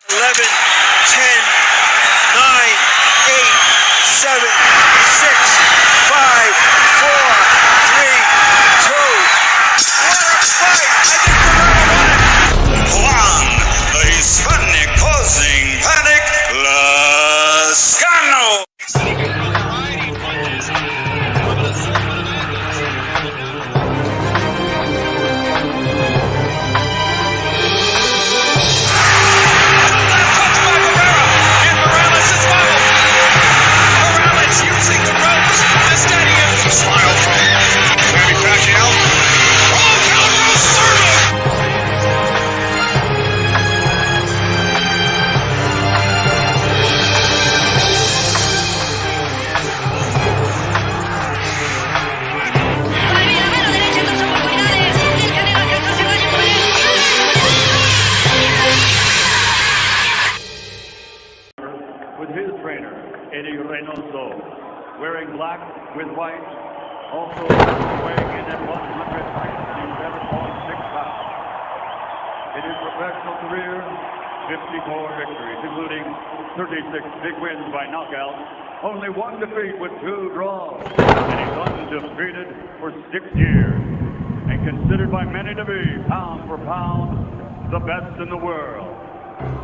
11, 10, 9, 8, 7, 6, 5, 4, 3, 2. What a fight! I think Canelo won it. Juan, the Hispanic causing panic, Lascano. Wearing black with white, also weighing in at 167.6 pounds. In his professional career, 54 victories, including 36 big wins by knockout, only one defeat with 2 draws, and he's undefeated for 6 years, and considered by many to be, pound for pound, the best in the world.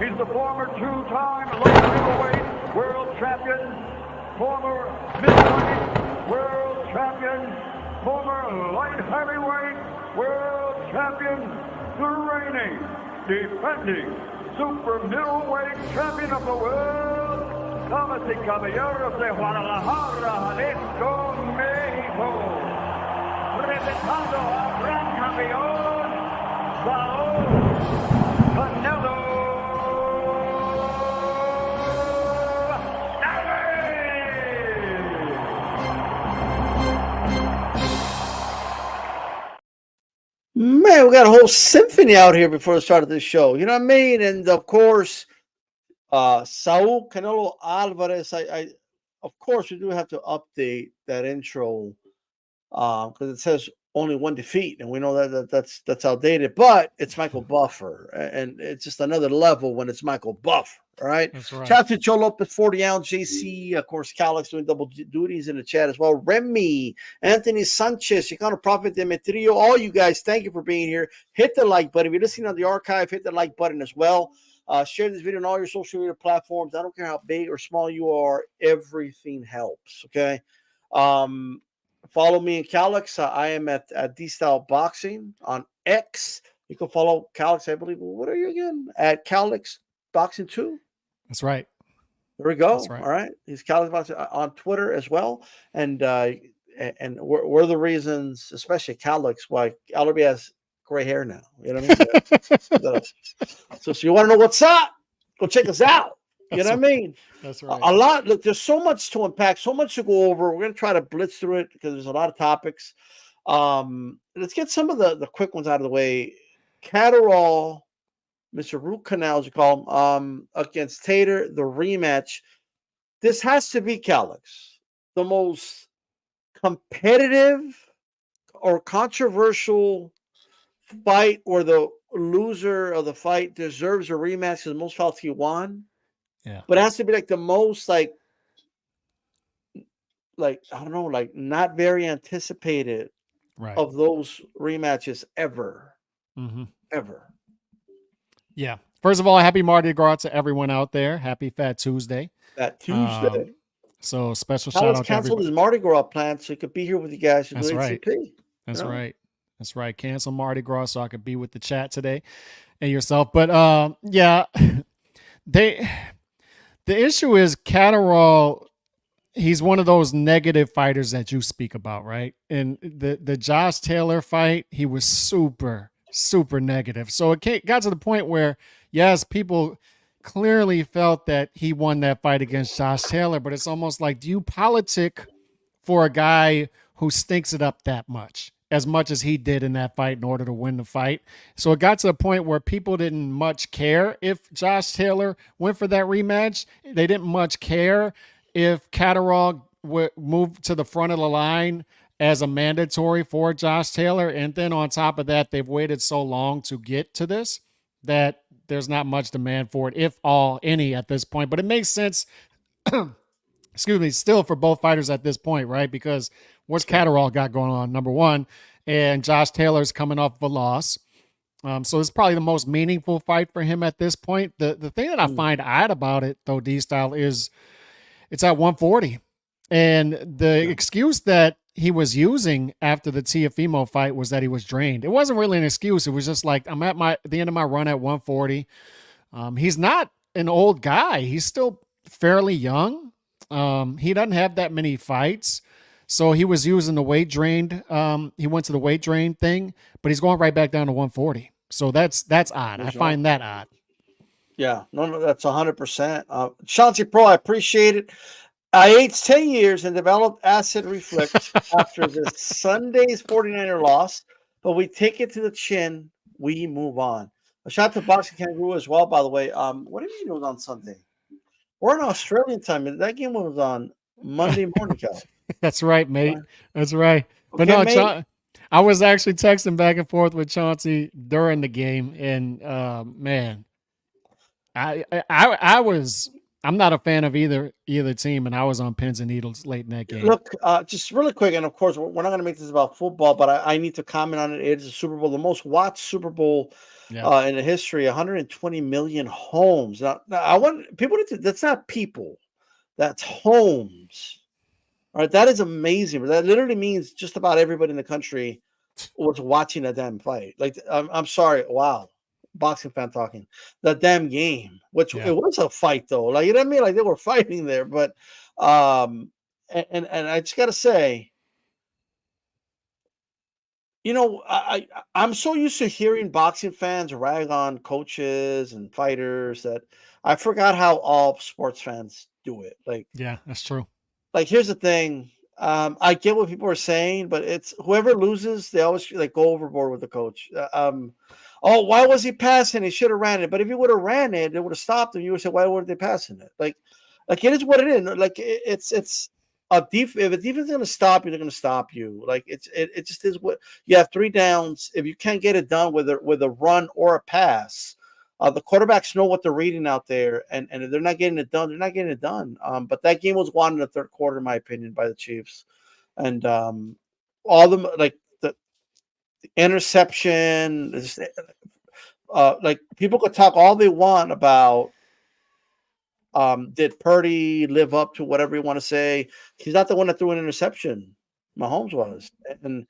He's the former 2-time light middleweight world champion, former middleweight world champion, former light heavyweight world champion, the reigning, defending super middleweight champion of the world, damas y caballeros de Guadalajara, Jalisco, México, representando al gran campeón, Saúl Canelo. Man, we got a whole symphony out here before the start of this show. You know what I mean? And of course, Saúl Canelo Alvarez. I of course, we do have to update that intro because it says only one defeat, and we know that's outdated. But it's Michael Buffer, and it's just another level when it's Michael Buffer. All right. That's right. Shout out to Joe Lopez, 40-ounce, JC, of course, Calix doing double duties in the chat as well. Remy, Anthony Sanchez, Chicano Prophet, Demetrio, all you guys, thank you for being here. Hit the like button. If you're listening on the archive, hit the like button as well. Share this video on all your social media platforms. I don't care how big or small you are. Everything helps, okay? Follow me in Calix. I am at D-Style Boxing on X. You can follow Calix, I believe. What are you again? At Calix Boxing 2? That's right. There we go. Right. All right. He's Calix Boxing on Twitter as well. And we're the reasons, especially Calix, why Alderby has gray hair now. You know what I mean? So you want to know what's up? Go check us out. You know what I mean? That's right. A lot. Look, there's so much to unpack, so much to go over. We're going to try to blitz through it because there's a lot of topics. Let's get some of the quick ones out of the way. Catterall, Mr. Root Canal, as you call him, against Tater, the rematch. This has to be, Calix, the most competitive or controversial fight, or the loser of the fight deserves a rematch because most fights he won. Yeah. But it has to be like the most like I don't know, like not very anticipated of those rematches ever. Mm-hmm. Ever. Yeah. First of all, happy Mardi Gras to everyone out there. Happy Fat Tuesday. Fat Tuesday. So special shout out to canceled his Mardi Gras plan so he could be here with you guys. That's right. HCP. That's right. That's right. Cancel Mardi Gras so I could be with the chat today and yourself. But yeah, the issue is Catterall. He's one of those negative fighters that you speak about, right? And the Josh Taylor fight, he was super, super negative. So it got to the point where, yes, people clearly felt that he won that fight against Josh Taylor, but it's almost like, do you politic for a guy who stinks it up that much as he did in that fight in order to win the fight? So it got to the point where people didn't much care if Josh Taylor went for that rematch. They didn't much care if Catterall would move to the front of the line as a mandatory for Josh Taylor. And then on top of that, they've waited so long to get to this that there's not much demand for it, if any at this point. But it makes sense, excuse me, still for both fighters at this point, right? Because what's Catterall got going on, number one, and Josh Taylor's coming off of a loss. So it's probably the most meaningful fight for him at this point. The thing that I find odd about it, though, D-Style, is it's at 140. And the excuse that he was using after the Teofimo fight was that he was drained. It wasn't really an excuse. It was just like, I'm at the end of my run at 140. He's not an old guy. He's still fairly young. He doesn't have that many fights. So he was using the weight drained. He went to the weight drain thing, but he's going right back down to 140. So that's odd. I find that odd. Yeah, no, that's 100%. Chauncey Pro, I appreciate it. I aged 10 years and developed acid reflux after the Sunday's 49er loss, but we take it to the chin. We move on. A shout out to Boxing Kangaroo as well, by the way. What do you mean it was on Sunday? We're in Australian time. That game was on Monday morning, Cal. That's right, mate. That's right. But Okay, no, I was actually texting back and forth with Chauncey during the game, and man, I'm not a fan of either team, and I was on pins and needles late in that game. Look, just really quick, and of course, we're not going to make this about football, but I need to comment on it. It is a Super Bowl, the most watched Super Bowl in the history, 120 million homes. Now I want people to, that's not people, that's homes. All right, that is amazing. That literally means just about everybody in the country was watching that damn fight. Like, I'm sorry, wow. Boxing fan talking, the damn game, which it was a fight though. Like, you know what I mean? Like, they were fighting there, but and I just gotta say, you know, I'm so used to hearing boxing fans rag on coaches and fighters that I forgot how all sports fans do it. Like, yeah, that's true. Like, here's the thing. I get what people are saying, but it's whoever loses, they always like go overboard with the coach. Oh, why was he passing? He should have ran it. But if he would have ran it, it would have stopped him. You would say, why weren't they passing it? Like it is what it is. Like it's a if a defense is going to stop you, they're going to stop you. Like it just is what you have 3 downs. If you can't get it done with a run or a pass, the quarterbacks know what they're reading out there, and if they're not getting it done, they're not getting it done. But that game was won in the third quarter, in my opinion, by the Chiefs, and all them like the interception. Like, people could talk all they want about did Purdy live up to whatever you want to say. He's not the one that threw an interception. Mahomes was, and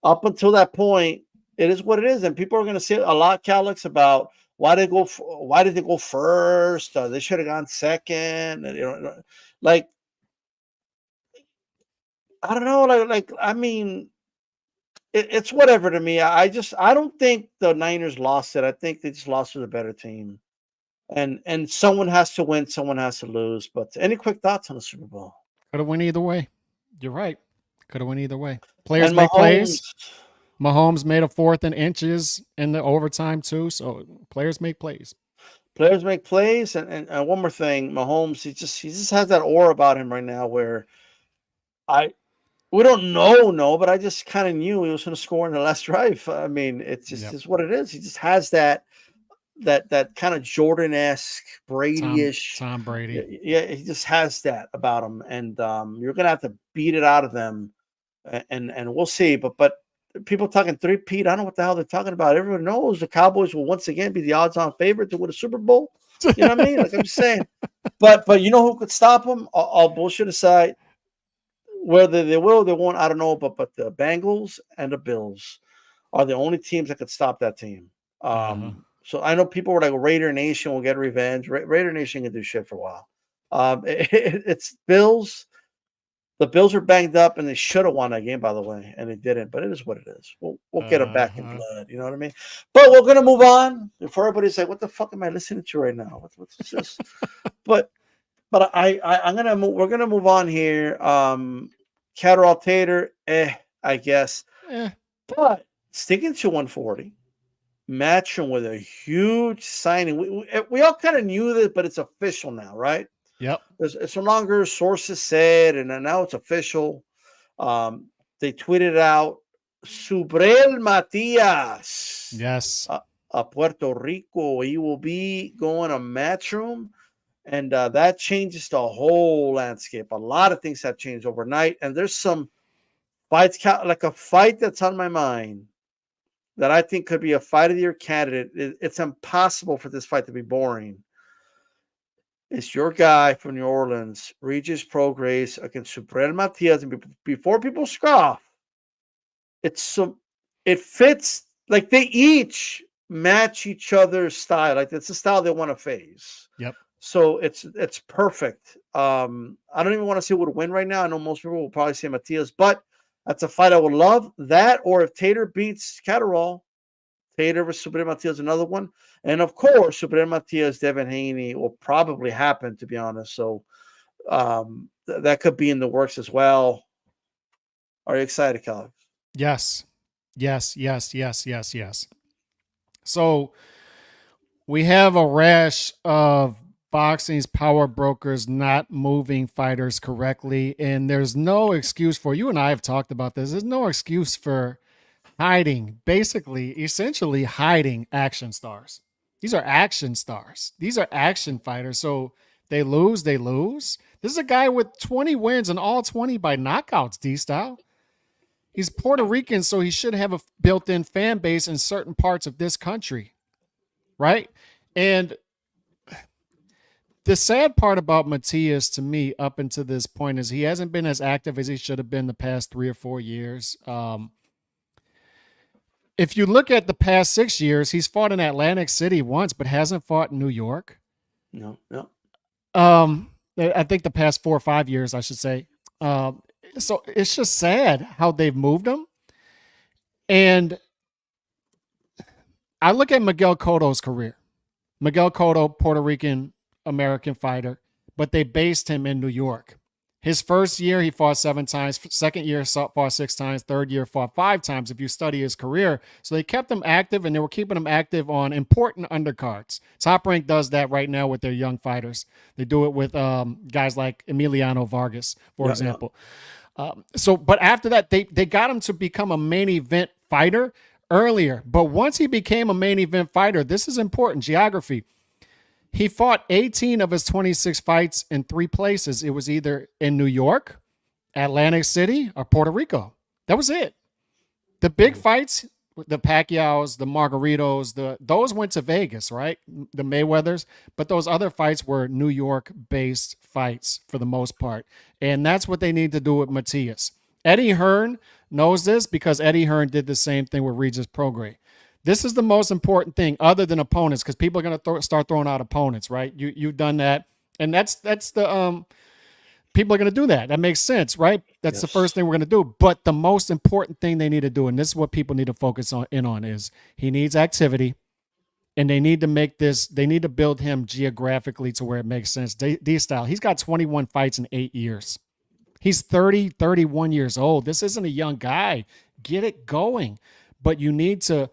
up until that point, it is what it is, and people are going to say a lot, Calix, about why did they go first? They should have gone second. And, you know, like, I don't know. Like I mean, it's whatever to me. I don't think the Niners lost it. I think they just lost to the better team. And someone has to win, someone has to lose. But any quick thoughts on the Super Bowl? Could have went either way. You're right. Could have went either way. Players make plays. Mahomes made a 4th and inches in the overtime too. So players make plays. Players make plays, and one more thing, Mahomes, he just has that aura about him right now where we don't know, but I just kind of knew he was going to score in the last drive. I mean, it's just is what it is. He just has that kind of Jordan-esque, Brady-ish. Tom Brady. Yeah, he just has that about him, and you're going to have to beat it out of them, and we'll see. But people talking 3-peat, I don't know what the hell they're talking about. Everyone knows the Cowboys will once again be the odds-on favorite to win a Super Bowl. You know what I mean? Like, I'm just saying. But you know who could stop them? All bullshit aside, whether they will or they won't, I don't know. But the Bengals and the Bills are the only teams that could stop that team. So I know people were like, Raider Nation will get revenge. Raider Nation can do shit for a while. It's Bills. The Bills are banged up, and they should have won that game, by the way, and they didn't. But it is what it is. We'll get them back in blood. You know what I mean? But we're gonna move on. Before everybody's like, "What the fuck am I listening to right now? What's this?" but we're gonna move on here. Catterall Tater, I guess. But sticking to 140, matching with a huge signing. We all kind of knew this, but it's official now, right? Yep. It's no longer sources said, and now it's official. They tweeted out Subriel Matias. Yes. Puerto Rico. He will be going to Matchroom, and that changes the whole landscape. A lot of things have changed overnight, and there's some fights, like a fight that's on my mind that I think could be a fight of the year candidate. It's impossible for this fight to be boring. It's your guy from New Orleans, Regis Prograis against Subriel Matias. And before people scoff, it fits, like they each match each other's style. Like it's the style they want to face. Yep. So it's perfect. I don't even want to see who would win right now. I know most people will probably say Matias, but that's a fight I would love. That, or if Tater beats Catterall, Tater versus Subriel Matias, another one. And of course, Subriel Matias, Devin Haney will probably happen, to be honest. So that could be in the works as well. Are you excited, Caleb? Yes. So we have a rash of boxing's power brokers not moving fighters correctly, and there's no excuse for, you and I have talked about this, there's no excuse for essentially hiding action stars. These are action stars. These are action fighters. So they lose. This is a guy with 20 wins and all 20 by knockouts, D-Style. He's Puerto Rican, so he should have a built-in fan base in certain parts of this country, right? And the sad part about Matias, to me, up until this point, is he hasn't been as active as he should have been the past 3 or 4 years. If you look at the past 6 years, he's fought in Atlantic City once, but hasn't fought in New York. No. I think the past 4 or 5 years, I should say. So it's just sad how they've moved him. And I look at Miguel Cotto's career. Miguel Cotto, Puerto Rican American fighter, but they based him in New York. His first year, he fought 7 times. Second year, fought 6 times. Third year, fought 5 times, if you study his career. So they kept him active, and they were keeping him active on important undercards. Top Rank does that right now with their young fighters. They do it with guys like Emiliano Vargas, for example. But after that, they got him to become a main event fighter earlier. But once he became a main event fighter, this is important, geography. He fought 18 of his 26 fights in 3 places. It was either in New York, Atlantic City, or Puerto Rico. That was it. The big fights, the Pacquiaos, the Margaritos, those went to Vegas, right? The Mayweathers. But those other fights were New York-based fights for the most part. And that's what they need to do with Matias. Eddie Hearn knows this because Eddie Hearn did the same thing with Regis Prograis. This is the most important thing other than opponents, because people are going to start throwing out opponents, right? You've done that. And that's the people are going to do that. That makes sense, right? That's the first thing we're going to do. But the most important thing they need to do, and this is what people need to focus on, is he needs activity, and they need to make this, they need to build him geographically to where it makes sense. D-Style, he's got 21 fights in 8 years. He's 31 years old. This isn't a young guy. Get it going. But you need to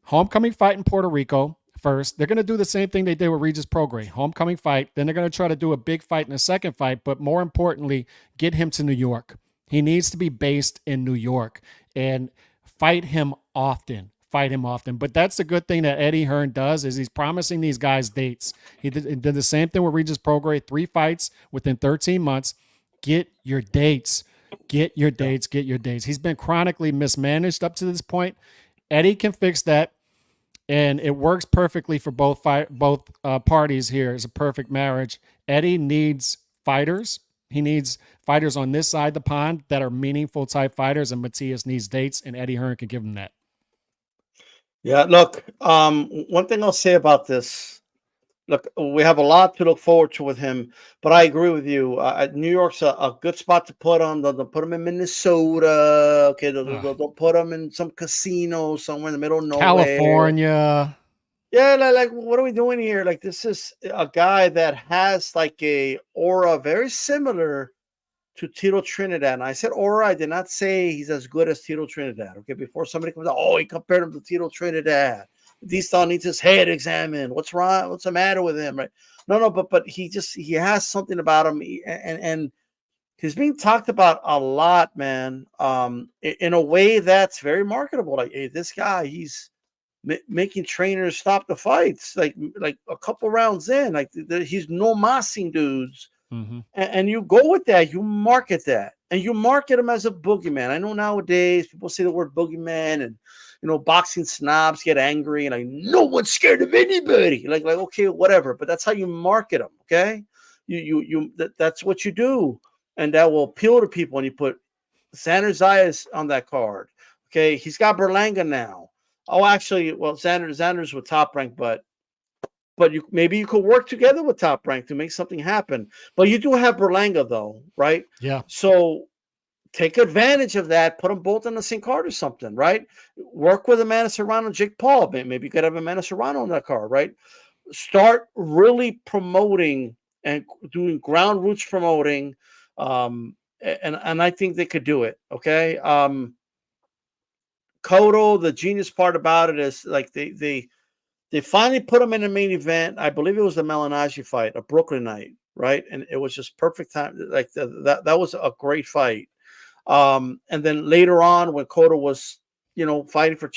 homecoming fight in Puerto Rico first. They're going to do the same thing they did with Regis Prograis. Homecoming fight. Then they're going to try to do a big fight in the second fight. But more importantly, get him to New York. He needs to be based in New York and fight him often. But that's the good thing that Eddie Hearn does, is he's promising these guys dates. He did the same thing with Regis Prograis, 3 fights within 13 months. Get your dates. Get your dates. He's been chronically mismanaged up to this point. Eddie can fix that. And it works perfectly for both parties here. It's a perfect marriage. Eddie needs fighters. He needs fighters on this side of the pond that are meaningful type fighters, and Matias needs dates, and Eddie Hearn can give him that. Yeah, look, one thing I'll say about this, look, we have a lot to look forward to with him, but I agree with you. New York's a good spot to put him. Don't put him in Minnesota. Okay, don't put him in some casino somewhere in the middle of nowhere. California. Yeah, like what are we doing here? Like, this is a guy that has like a aura very similar to Tito Trinidad. And I said aura. I did not say he's as good as Tito Trinidad. Okay, before somebody comes out, oh, he compared him to Tito Trinidad. D-Style needs his head examined. What's wrong? What's the matter with him? Right? No, but he has something about him, and he's being talked about a lot, man. In a way that's very marketable. Like, hey, this guy, he's making trainers stop the fights, like a couple rounds in, like he's no mossing dudes. Mm-hmm. And you go with that, you market that, and you market him as a boogeyman. I know nowadays people say the word boogeyman, and boxing snobs get angry and like no one's scared of anybody. Like okay, whatever, but that's how you market them. Okay, that's what you do, and that will appeal to people. And you put Xander Zayas on that card. Okay, he's got Berlanga now. Oh, actually, well, Xander's with Top Rank, but maybe you could work together with Top Rank to make something happen. But you do have Berlanga, though, right? Yeah. So take advantage of that. Put them both on the same card or something, right? Work with Amanda Serrano, Jake Paul. Maybe you could have Amanda Serrano on that card, right? Start really promoting and doing ground roots promoting, and I think they could do it. Okay. Cotto, the genius part about it is like they finally put him in the main event. I believe it was the Malignaggi fight, a Brooklyn night, right? And it was just perfect time. Like that was a great fight. And then later on, when Cotto was, fighting for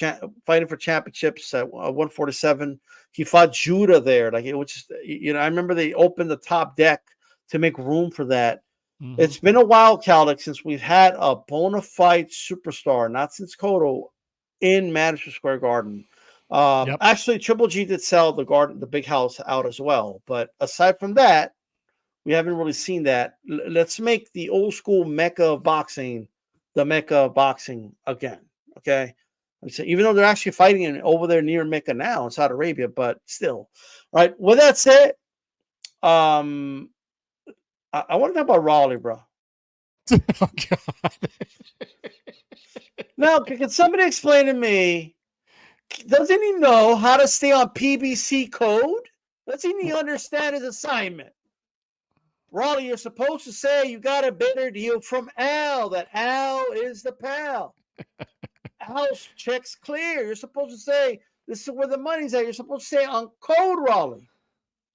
championships at 147, he fought Judah there. Like it was just, I remember they opened the top deck to make room for that. Mm-hmm. It's been a while, Calix, since we've had a bona fide superstar, not since Cotto, in Madison Square Garden. Yep. Actually, Triple G did sell the big house out as well. But aside from that, we haven't really seen that. Let's make the old school Mecca of boxing the Mecca of boxing again. Okay. So even though they're actually fighting over there near Mecca now in Saudi Arabia, but still. All right. With that said, I want to talk about Raleigh, bro. Oh, God. Now, can somebody explain to me? Doesn't he know how to stay on PBC code? Doesn't he understand his assignment? Raleigh, you're supposed to say you got a better deal from Al, that Al is the pal. Al's check's clear. You're supposed to say, this is where the money's at. You're supposed to say on code, Raleigh.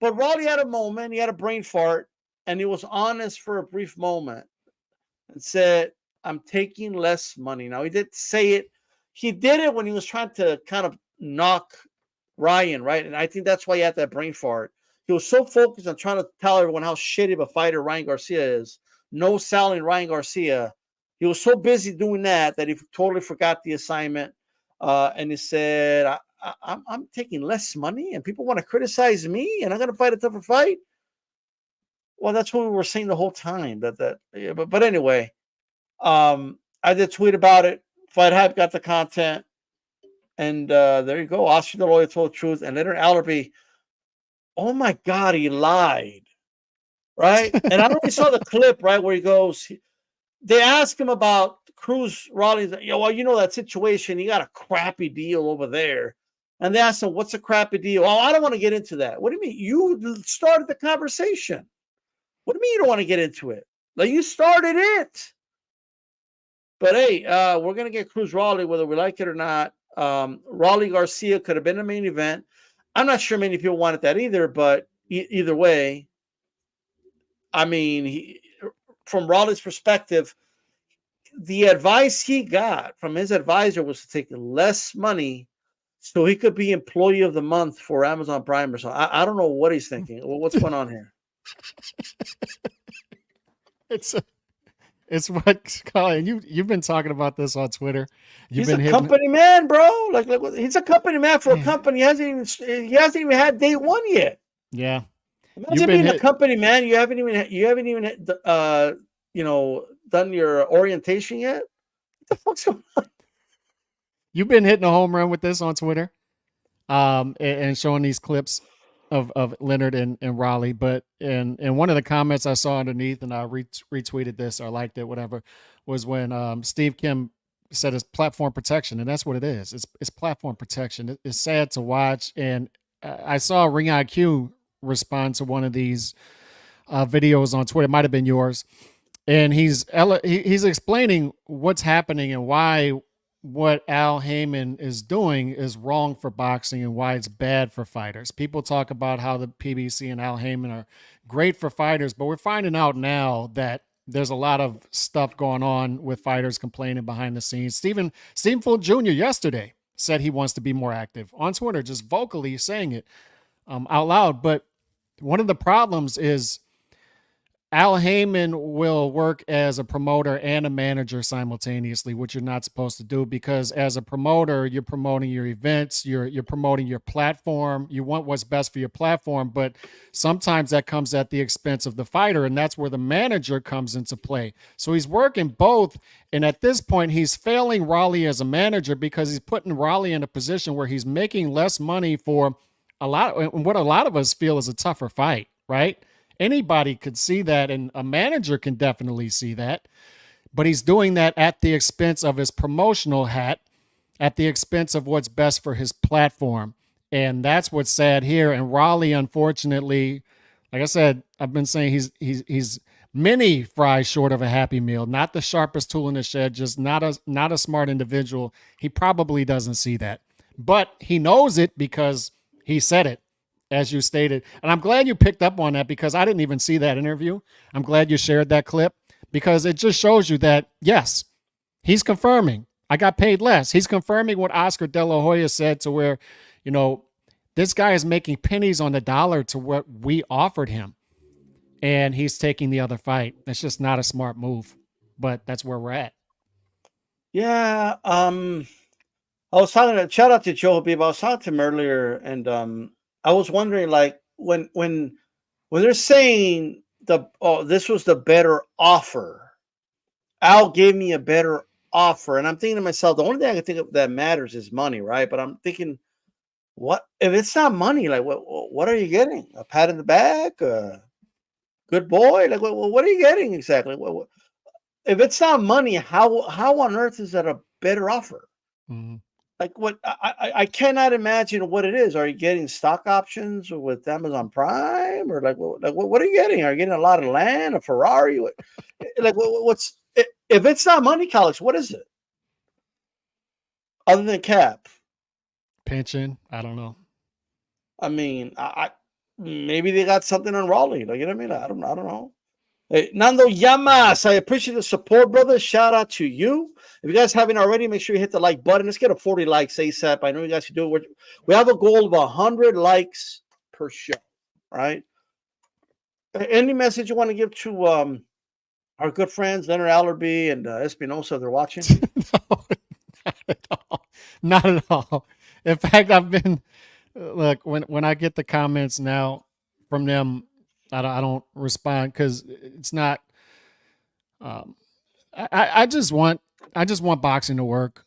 But Raleigh had a moment. He had a brain fart, and he was honest for a brief moment and said, I'm taking less money. Now, he did say it. He did it when he was trying to kind of knock Ryan, right? And I think that's why he had that brain fart. He was so focused on trying to tell everyone how shitty of a fighter Ryan Garcia is. No selling Ryan Garcia. He was so busy doing that he totally forgot the assignment. And he said, I'm taking less money and people want to criticize me and I'm going to fight a tougher fight. Well, that's what we were saying the whole time. But anyway, I did tweet about it. Fight Hype got the content. And there you go. Oscar the Lawyer told the truth. And Leonard Allerby, oh my God, he lied. Right? And I only saw the clip, right, where he goes, they ask him about Cruz Raleigh's, well, that situation, you got a crappy deal over there. And they asked him, what's a crappy deal? Oh, I don't want to get into that. What do you mean? You started the conversation. What do you mean you don't want to get into it? Like, you started it. But hey, we're going to get Cruz Raleigh, whether we like it or not. Raleigh Garcia could have been a main event. I'm not sure many people wanted that either, but either way, I mean, from Raleigh's perspective, the advice he got from his advisor was to take less money so he could be employee of the month for Amazon Prime or something. I don't know what he's thinking. What's going on here? It's what, Colin, you've been talking about this on Twitter. He's a company man, bro. Like he's a company man for a company. He hasn't even had day one yet. Yeah. Imagine being a company man. You haven't even done your orientation yet. What the fuck's going on? You've been hitting a home run with this on Twitter, and showing these clips of Leonard and Raleigh. But in one of the comments I saw underneath, and I retweeted this or liked it, whatever, was when Steve Kim said it's platform protection, and that's what it is. It's platform protection. It's sad to watch, and I saw Ring IQ respond to one of these videos on Twitter. It might have been yours, and he's explaining what's happening and why what Al Heyman is doing is wrong for boxing and why it's bad for fighters. People talk about how the PBC and Al Heyman are great for fighters, but we're finding out now that there's a lot of stuff going on with fighters complaining behind the scenes. Stephen Fulton Jr. yesterday said he wants to be more active on Twitter, just vocally saying it out loud. But one of the problems is Al Heyman will work as a promoter and a manager simultaneously, which you're not supposed to do, because as a promoter, you're promoting your events, you're promoting your platform, you want what's best for your platform, but sometimes that comes at the expense of the fighter, and that's where the manager comes into play. So he's working both, and at this point, he's failing Raleigh as a manager because he's putting Raleigh in a position where he's making less money for what a lot of us feel is a tougher fight, right? Anybody could see that, and a manager can definitely see that. But he's doing that at the expense of his promotional hat, at the expense of what's best for his platform. And that's what's sad here. And Raleigh, unfortunately, like I said, I've been saying he's many fries short of a Happy Meal, not the sharpest tool in the shed, just not a smart individual. He probably doesn't see that. But he knows it because he said it, as you stated. And I'm glad you picked up on that, because I didn't even see that interview. I'm glad you shared that clip, because it just shows you that, yes, he's confirming I got paid less. He's confirming what Oscar De La Hoya said, to where, this guy is making pennies on the dollar to what we offered him, and he's taking the other fight. That's just not a smart move, but that's where we're at. Yeah. I was talking to, shout out to Joe Habib. I was talking to him earlier, and I was wondering, like, when they're saying this was the better offer, Al gave me a better offer, and I'm thinking to myself, the only thing I can think of that matters is money, right? But I'm thinking, what if it's not money? Like, what are you getting? A pat in the back? Good boy? Like, what are you getting exactly? If it's not money, how on earth is that a better offer? Mm-hmm. Like, what? I cannot imagine what it is. Are you getting stock options with Amazon Prime, or what are you getting? Are you getting a lot of land, a Ferrari? What's if it's not money, Alex? What is it? Other than cap, pension? I don't know. I mean, I maybe they got something on Raleigh. Like, you know what I mean? I don't know. Hey, Nando Llamas, I appreciate the support, brother. Shout out to you. If you guys haven't already, make sure you hit the like button. Let's get a 40 likes ASAP. I know you guys can do it. We have a goal of 100 likes per show, right? Any message you want to give to our good friends, Leonard Allerby and Espinosa, they're watching? No, not at all. Not at all. In fact, I've been, look, when I get the comments now from them, I don't respond, because it's not. I just want boxing to work.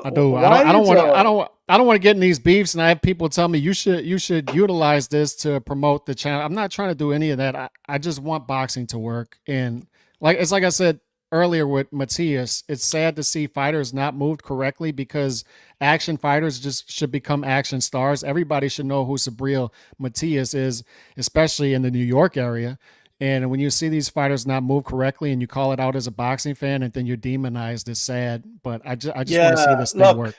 I do. I don't want to get in these beefs, and I have people tell me you should utilize this to promote the channel. I'm not trying to do any of that. I just want boxing to work, and like I said earlier with Matias, it's sad to see fighters not moved correctly, because action fighters just should become action stars. Everybody should know who Sabril Matias is, especially in the New York area. And when you see these fighters not move correctly and you call it out as a boxing fan, and then you're demonized, it's sad. But I just want to see this thing work.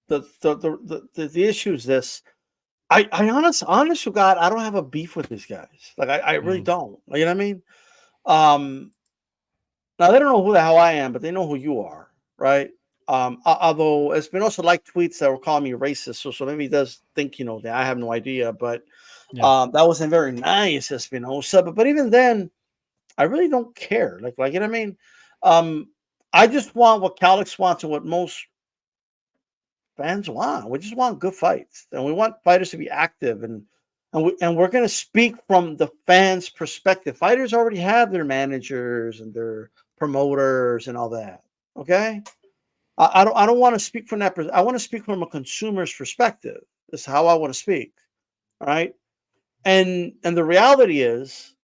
The issue is this. I honest to God, I don't have a beef with these guys. Like, I really don't. Like, you know what I mean? Now, they don't know who the hell I am, but they know who you are, right? Although Espinosa liked tweets that were calling me racist, so maybe he does think, that I have no idea. But that wasn't very nice, Espinosa. But even then, I really don't care. Like, you know what I mean? I just want what Calix wants and what most fans want. We just want good fights, and we want fighters to be active, and we're going to speak from the fans' perspective. Fighters already have their managers and their promoters and all that. Okay, I don't want to speak from that. I want to speak from a consumer's perspective. This is how I want to speak. All right, and the reality is,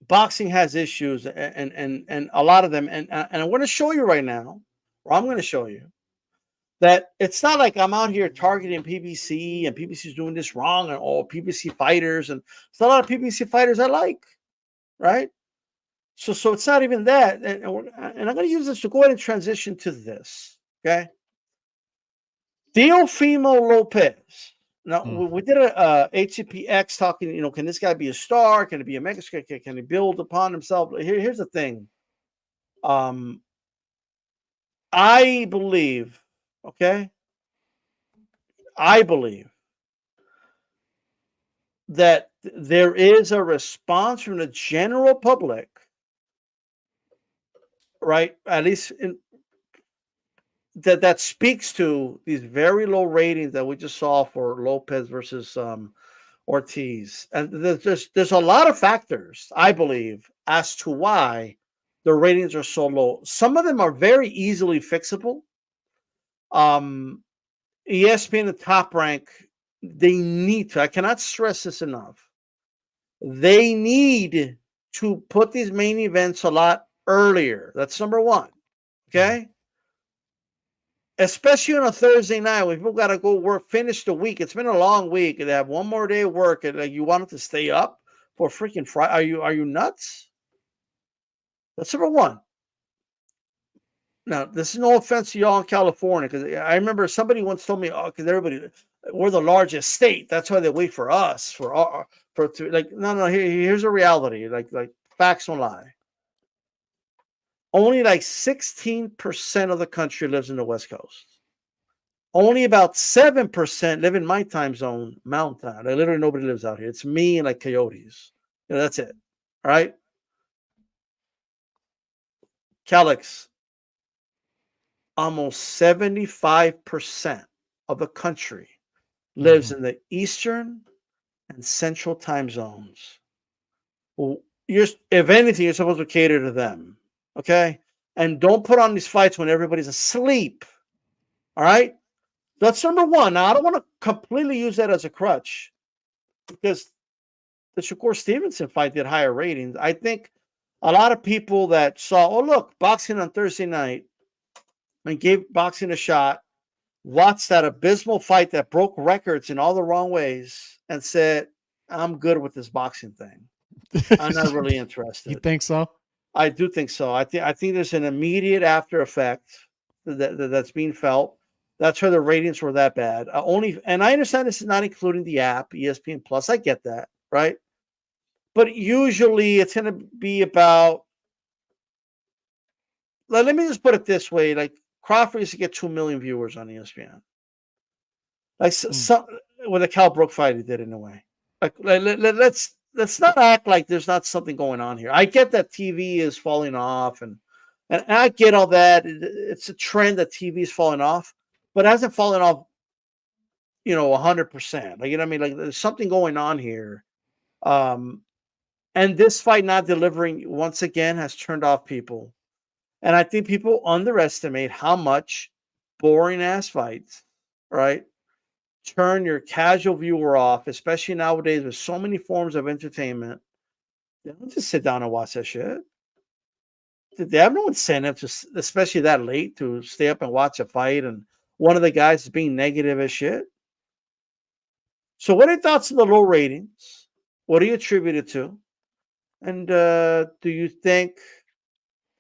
boxing has issues, and a lot of them. And I'm going to show you right now, or I'm going to show you that it's not like I'm out here targeting PBC and PBC is doing this wrong, and all PBC fighters, and it's a lot of PBC fighters I like, right? So it's not even that, and I'm going to use this to go ahead and transition to this, okay? Teofimo Lopez. Now, we did a HCPX talking, can this guy be a star? Can he be a mega star? Can he build upon himself? Here's the thing. I believe, Okay? I believe that there is a response from the general public, right? At least that speaks to these very low ratings that we just saw for Lopez versus Ortiz. And there's a lot of factors, I believe, as to why the ratings are so low. Some of them are very easily fixable. ESPN, the Top Rank, they need to, I cannot stress this enough. They need to put these main events a lot earlier. That's number one. Okay. Especially on a Thursday night when people got to go work, finish the week. It's been a long week. They have one more day of work, and you want them to stay up for freaking Friday. Are you nuts? That's number one. Now, this is no offense to y'all in California, because I remember somebody once told me, "Oh, because everybody, we're the largest state. That's why they wait for us like." No. Here's a reality. Like facts don't lie. Only like 16% of the country lives in the West Coast. Only about 7% live in my time zone, Mountain Time. Like, literally nobody lives out here. It's me and like coyotes. That's it. All right. Calix, almost 75% of the country lives in the Eastern and Central time zones. Well, if anything, you're supposed to cater to them. Okay. And don't put on these fights when everybody's asleep. All right. That's number one. Now, I don't want to completely use that as a crutch, because the Shakur Stevenson fight did higher ratings. I think a lot of people that saw, oh, look, boxing on Thursday night, and gave boxing a shot, watched that abysmal fight that broke records in all the wrong ways, and said, I'm good with this boxing thing. I'm not really interested. You think so? I do think so. I think there's an immediate after effect that's being felt. That's why the ratings were that bad. And I understand this is not including the app, ESPN Plus. I get that, right? But usually it's going to be about. Let me just put it this way: like Crawford used to get 2 million viewers on ESPN. Like some with the Cal Brook fight, he did in a way. Like let's not act like there's not something going on here. I get that TV is falling off, and I get all that. It's a trend that TV is falling off, but it hasn't fallen off, 100%. Like, you know what I mean? Like, there's something going on here. And this fight not delivering once again has turned off people. And I think people underestimate how much boring ass fights, right, turn your casual viewer off, especially nowadays with so many forms of entertainment. They don't just sit down and watch that shit. They have no incentive to, especially that late, to stay up and watch a fight, and one of the guys is being negative as shit. So what are your thoughts on the low ratings? What do you attribute it to? And do you think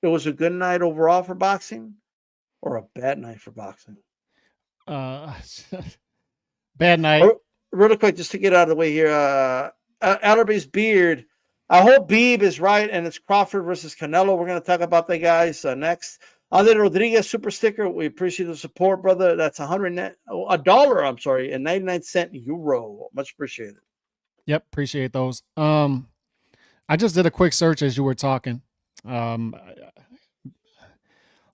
it was a good night overall for boxing, or a bad night for boxing? Bad night. Really quick, just to get out of the way here, Allerby's Beard. I hope Beeb is right, and it's Crawford versus Canelo. We're going to talk about that, guys, next. Andre Rodriguez super sticker. We appreciate the support, brother. That's $1. I'm sorry, and 99 euro. Much appreciated. Yep, appreciate those. I just did a quick search as you were talking.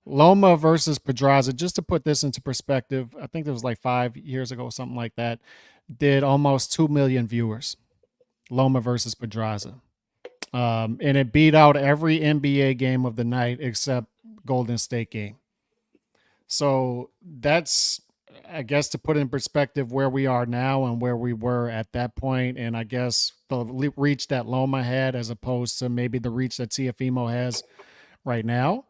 Loma versus Pedraza, just to put this into perspective, I think it was like 5 years ago, something like that, did almost 2 million viewers. Loma versus Pedraza. And it beat out every NBA game of the night except Golden State game. So that's, I guess, to put in perspective where we are now and where we were at that point, and I guess the reach that Loma had as opposed to maybe the reach that Teofimo has right now.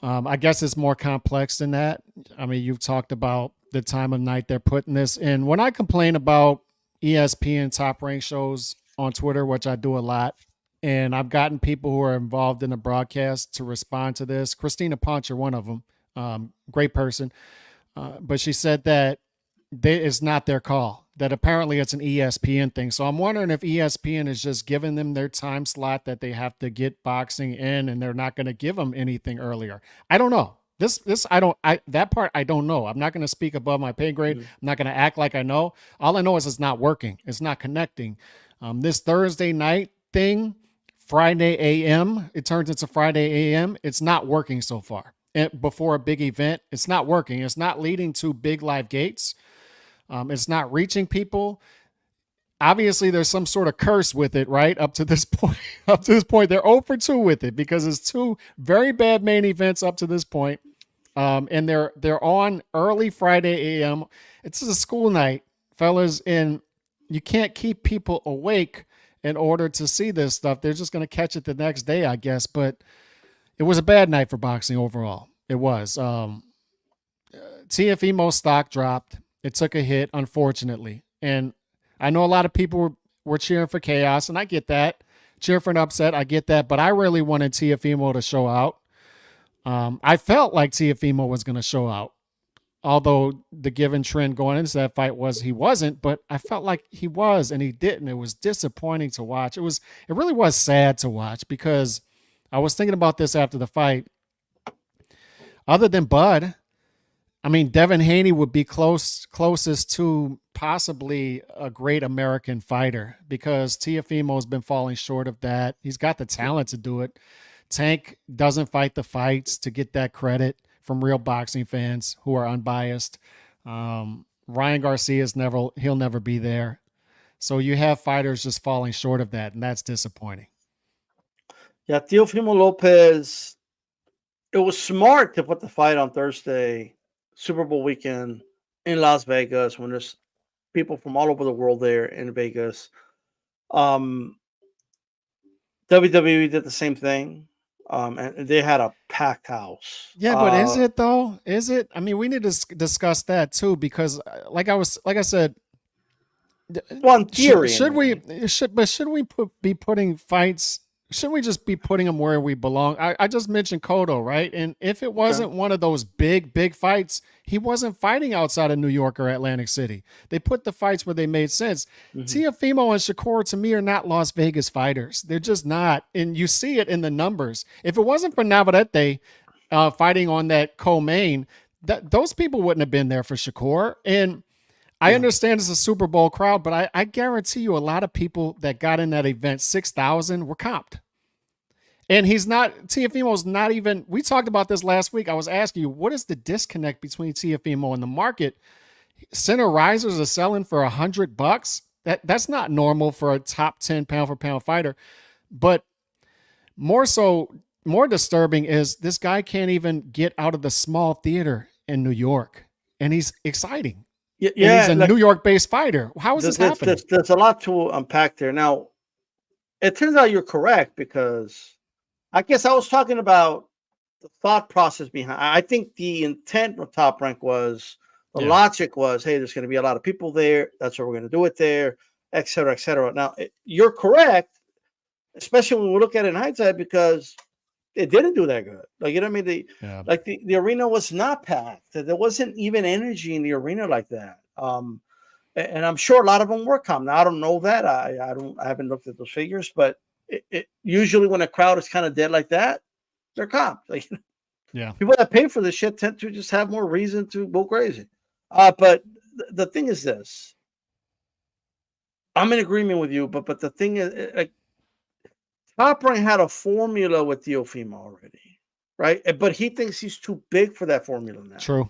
I guess it's more complex than that. I mean, you've talked about the time of night they're putting this in. When I complain about ESPN Top Rank shows on Twitter, which I do a lot, and I've gotten people who are involved in the broadcast to respond to this. Christina Poncher, one of them, great person. But she said that it's not their call, that apparently it's an ESPN thing. So I'm wondering if ESPN is just giving them their time slot that they have to get boxing in, and they're not going to give them anything earlier. I don't know. That part I don't know. I'm not going to speak above my pay grade. I'm not going to act like I know. All I know is it's not working. It's not connecting. This Thursday night thing, Friday AM, it turns into Friday AM. It's not working so far. And before a big event, it's not working. It's not leading to big live gates. It's not reaching people. Obviously, there's some sort of curse with it, right? Up to this point, they're 0 for 2 with it because it's 2 very bad main events up to this point. And they're on early Friday AM. It's a school night, fellas, and you can't keep people awake in order to see this stuff. They're just going to catch it the next day, I guess. But it was a bad night for boxing overall. It was. Teofimo stock dropped. It took a hit, unfortunately. And I know a lot of people were cheering for chaos, and I get that. Cheering for an upset, I get that. But I really wanted Teofimo to show out. I felt like Teofimo was going to show out, although the given trend going into that fight was he wasn't, but I felt like he was, and he didn't. It was disappointing to watch. It really was sad to watch because I was thinking about this after the fight. Other than Bud, I mean, Devin Haney would be closest to possibly a great American fighter because Teofimo has been falling short of that. He's got the talent to do it. Tank doesn't fight the fights to get that credit from real boxing fans who are unbiased. Ryan Garcia's he'll never be there. So you have fighters just falling short of that, and that's disappointing. Yeah, Teofimo Lopez, it was smart to put the fight on Thursday, Super Bowl weekend in Las Vegas when there's people from all over the world there in Vegas. WWE did the same thing. And they had a packed house. Yeah, but is it though? Is it? I mean, we need to discuss that too because, like I said, well, in theory, should we be putting fights? Should we just be putting them where we belong? I just mentioned Cotto, right? And if it wasn't one of those big fights, he wasn't fighting outside of New York or Atlantic City. They put the fights where they made sense. Teofimo and Shakur, to me, are not Las Vegas fighters. They're just not. And you see it in the numbers. If it wasn't for Navarrete fighting on that co-main, those people wouldn't have been there for Shakur. And I understand it's a Super Bowl crowd, but I guarantee you a lot of people that got in that event, 6,000, were comped. And Teofimo's not even, we talked about this last week. I was asking you, what is the disconnect between Teofimo and the market? Center risers are selling for $100. That's not normal for a top 10 pound for pound fighter. But more disturbing is this guy can't even get out of the small theater in New York. And he's exciting. Yeah, and he's a New York-based fighter. How is this happening? There's a lot to unpack there. Now, it turns out you're correct because I guess I was talking about the thought process behind. I think the intent of Top Rank was, the logic was, hey, there's going to be a lot of people there. That's what we're going to do it there, et cetera, et cetera. Now, you're correct, especially when we look at it in hindsight, because it didn't do that good. Like, you know what I mean? The arena was not packed. There wasn't even energy in the arena like that. And I'm sure a lot of them were calm. Now, I don't know that. I haven't looked at those figures, but it usually when a crowd is kind of dead like that, they're calm. Like, people that pay for this shit tend to just have more reason to go crazy. But the thing is this. I'm in agreement with you, but the thing is, like, Top Rank had a formula with Teofimo already, right? But he thinks he's too big for that formula now. True.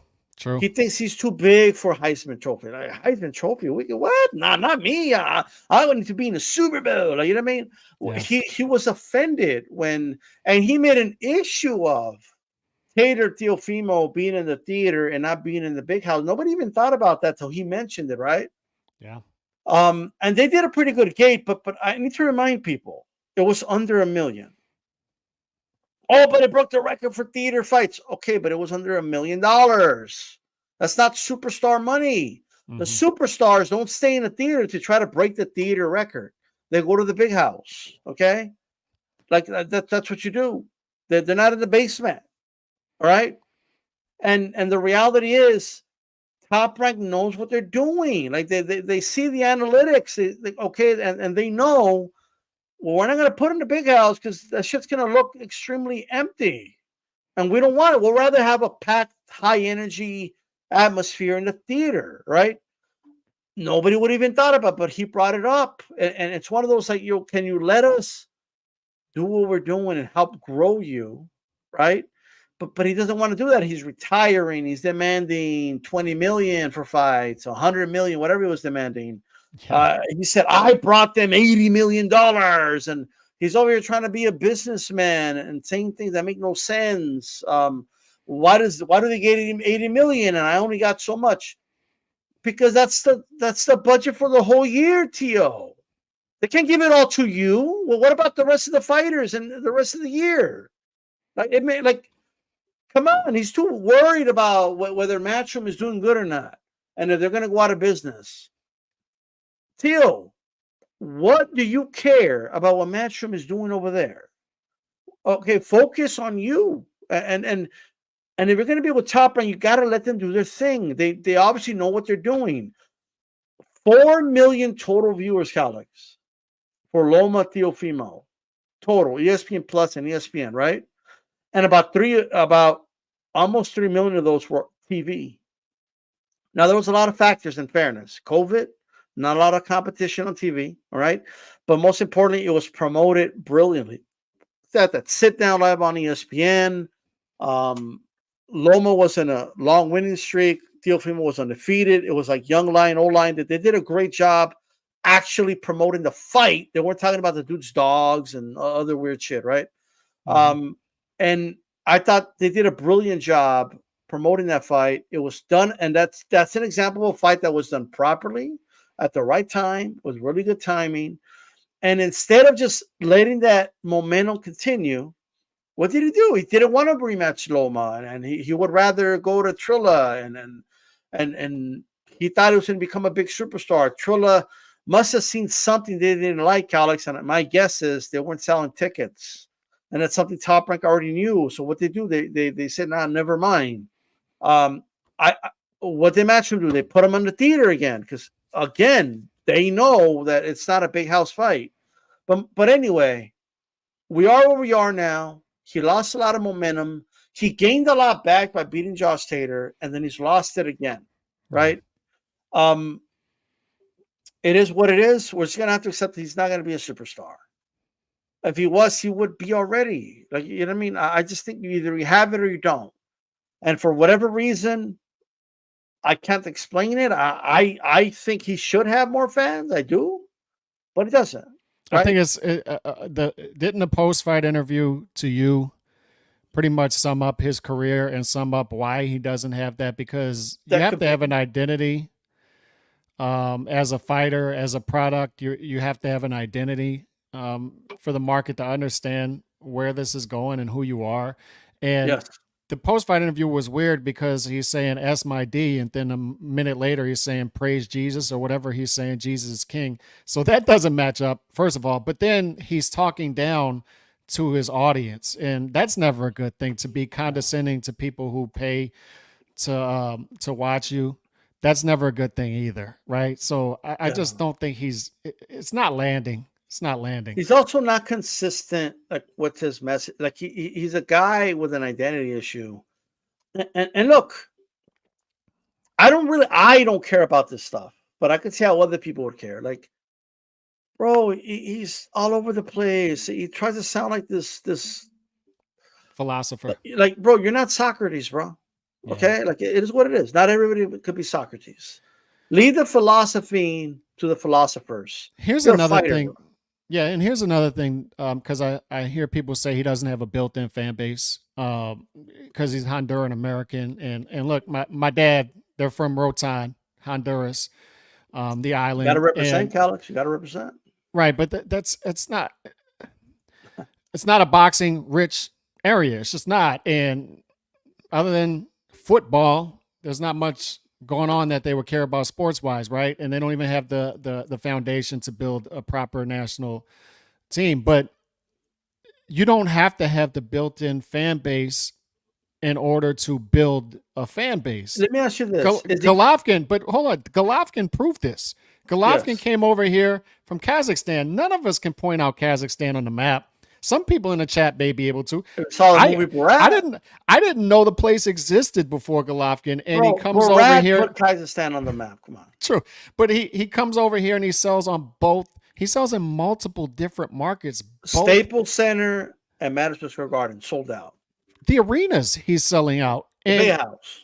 He thinks he's too big for Heisman Trophy. Like, Heisman Trophy? What? Nah, not me. I want to be in the Super Bowl. Like, you know what I mean? Yeah. He was offended and he made an issue of Tater Teofimo being in the theater and not being in the big house. Nobody even thought about that till he mentioned it, right? Yeah. And they did a pretty good gate, but I need to remind people, it was under $1 million. Oh, but it broke the record for theater fights. Okay, but it was under $1 million. That's not superstar money. The superstars don't stay in the theater to try to break the theater record. They go to the big house. Okay, like that's what you do. They're not in the basement. All right, and the reality is, Top Rank knows what they're doing. Like they see the analytics. And they know. Well, we're not going to put in the big house because that shit's going to look extremely empty. And we don't want it. We'll rather have a packed, high energy atmosphere in the theater, right? Nobody would even thought about it, but he brought it up. And it's one of those like, can you let us do what we're doing and help grow you, right? But he doesn't want to do that. He's retiring. He's demanding 20 million for fights, 100 million, whatever he was demanding. Yeah. He said, I brought them $80 million. And he's over here trying to be a businessman and saying things that make no sense. Why do they get 80 million and I only got so much? Because that's the budget for the whole year, Tio. They can't give it all to you. Well, what about the rest of the fighters and the rest of the year? Come on. He's too worried about whether Matchroom is doing good or not, and if they're going to go out of business. Tio, what do you care about what Matchroom is doing over there? Okay, focus on you. And if you're going to be with Top Rank, you got to let them do their thing. They obviously know what they're doing. 4 million total viewers, Calix, for Loma Teofimo. Total, ESPN Plus and ESPN, right? And about almost 3 million of those were TV. Now, there was a lot of factors in fairness. COVID, not a lot of competition on TV, all right? But most importantly, it was promoted brilliantly. That sit-down live on ESPN. Loma was in a long winning streak. Teofimo was undefeated. It was like young lion, old lion. They did a great job actually promoting the fight. They weren't talking about the dude's dogs and other weird shit, right? Mm-hmm. And I thought they did a brilliant job promoting that fight. It was done, and that's an example of a fight that was done properly at the right time, with really good timing. And instead of just letting that momentum continue, what did he do? He didn't want to rematch Loma, and he would rather go to Trilla, and he thought he was going to become a big superstar. Trilla must have seen something they didn't like, Alex, and my guess is they weren't selling tickets, and that's something Top Rank already knew. So what they do, they said, nah, never mind. What they Matchroom do? They put him in the theater again because again they know that it's not a big house fight. But anyway, we are where we are now. He lost a lot of momentum. He gained a lot back by beating Josh Taylor, and then he's lost it again, right? It is what it is. We're just gonna have to accept that he's not gonna be a superstar. If he was, he would be already. Like, you know what I mean? I just think either you have it or you don't. And for whatever reason, I can't explain it. I think he should have more fans. I do, but he doesn't. Right? I think it's didn't the post-fight interview to you pretty much sum up his career and sum up why he doesn't have that? Because you have to have an identity as a fighter, as a product. You have to have an identity for the market to understand where this is going and who you are. And yes. The post-fight interview was weird because he's saying "S my D," and then a minute later he's saying "Praise Jesus" or whatever he's saying, "Jesus is King." So that doesn't match up, first of all. But then he's talking down to his audience, and that's never a good thing, to be condescending to people who pay to watch you. That's never a good thing either, right? So I just don't think it's not landing. It's not landing. He's also not consistent, like, with his message. Like, he's a guy with an identity issue. And look, I don't care about this stuff, but I could see how other people would care. Like, bro, he's all over the place. He tries to sound like this philosopher. Like, bro, you're not Socrates, bro. Okay? Yeah. Like, it is what it is. Not everybody could be Socrates. Leave the philosophy to the philosophers. Here's another thing. Yeah, and here's another thing, because I hear people say he doesn't have a built-in fan base because he's Honduran American. And look, my dad, they're from Rotan, Honduras, the island. You got to represent, Calix. You got to represent. Right, but it's not a boxing rich area. It's just not. And other than football, there's not much going on that they would care about sports wise, right? And they don't even have the foundation to build a proper national team. But you don't have to have the built-in fan base in order to build a fan base. Let me ask you this. Golovkin, but hold on, Golovkin proved this. Golovkin came over here from Kazakhstan. None of us can point out Kazakhstan on the map. Some people in the chat may be able to. Saw the movie Borat. I didn't know the place existed before Golovkin, and Bro, he comes Borat over here. put Kazakhstan on the map. Come on. True, but he comes over here and he sells on both. He sells in multiple different markets. Staples Center and Madison Square Garden sold out. The arenas he's selling out. The big house.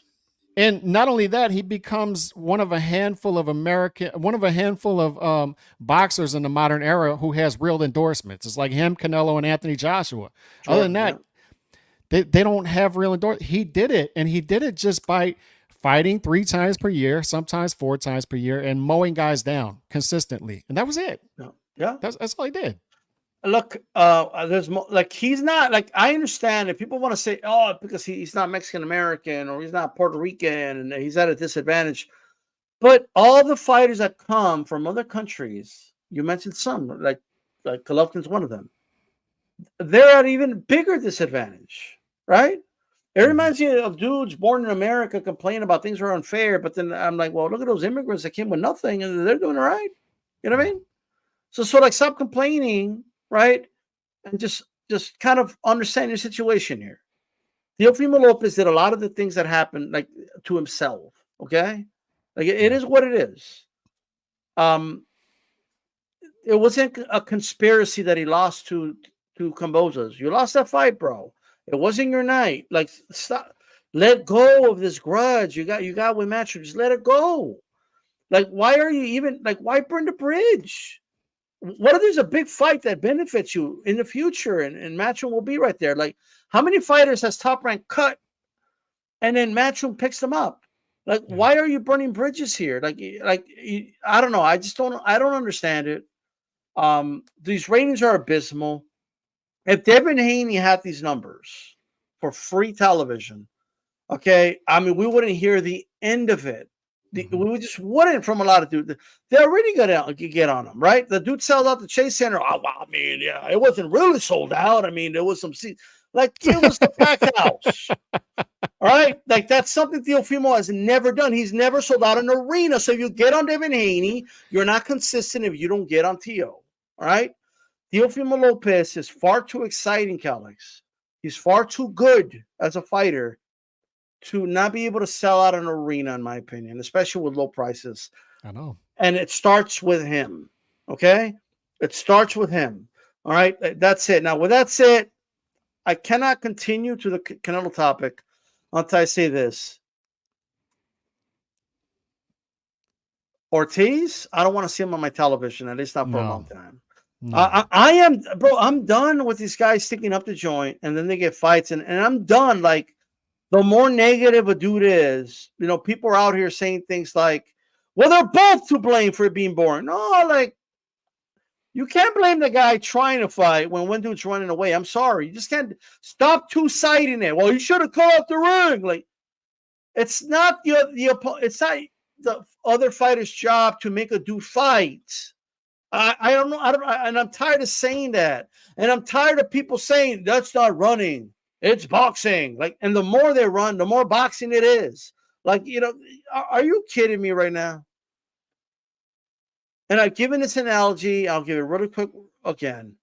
And not only that, he becomes one of a handful of boxers in the modern era who has real endorsements. It's like him, Canelo, and Anthony Joshua. Sure, Other than that, they don't have real endorsements. He did it, and he did it just by fighting 3 times per year, sometimes 4 times per year, and mowing guys down consistently. And that was it. Yeah. That's all he did. Look, there's like he's not like I understand if people want to say, oh, because he's not Mexican American or he's not Puerto Rican and he's at a disadvantage. But all the fighters that come from other countries, you mentioned some, like Golovkin's one of them. They're at even bigger disadvantage, right? It reminds me of dudes born in America complaining about things are unfair, but then I'm like, well, look at those immigrants that came with nothing and they're doing all right. You know what I mean? So like stop complaining. Right, and just kind of understand your situation here. Teofimo Lopez did a lot of the things that happened like to himself. Okay, like it is what it is. It wasn't a conspiracy that he lost to Cambozas. You lost that fight, bro. It wasn't your night. Like stop, let go of this grudge you got with Matchroom. Just let it go. Like why are you even like why burn the bridge? What if there's a big fight that benefits you in the future and Matchroom will be right there? Like, how many fighters has Top Rank cut and then Matchroom picks them up? Like, why are you burning bridges here? Like, I don't know. I don't understand it. These ratings are abysmal. If Devin Haney had these numbers for free television, okay, I mean, we wouldn't hear the end of it. We just wouldn't from a lot of dudes. They're already going to get on them, right? The dude sells out the Chase Center. Oh, well, I mean, yeah, it wasn't really sold out. I mean, there was some seats. Like, it was a packed house. All right? Like, that's something Teofimo has never done. He's never sold out an arena. So if you get on Devin Haney, you're not consistent if you don't get on Teo. All right? Teofimo Lopez is far too exciting, Calix. He's far too good as a fighter to not be able to sell out an arena, in my opinion, especially with low prices. I know. And it starts with him, okay? It starts with him, all right? That's it. Now, with that said, I cannot continue to the Canelo topic until I say this. Ortiz, I don't want to see him on my television, at least not for a long time. No. I am, bro, I'm done with these guys sticking up the joint, and then they get fights, and I'm done, like, the more negative a dude is, you know, people are out here saying things like, well, they're both to blame for it being boring. No, like, you can't blame the guy trying to fight when one dude's running away. I'm sorry. You just can't stop two-siding it. Well, you should have cut off the ring. Like, it's not it's not the other fighter's job to make a dude fight. I don't know. And I'm tired of saying that. And I'm tired of people saying that's not running. It's boxing. Like, and the more they run, the more boxing it is. Like, you know, are you kidding me right now? And I've given this analogy. I'll give it really quick again.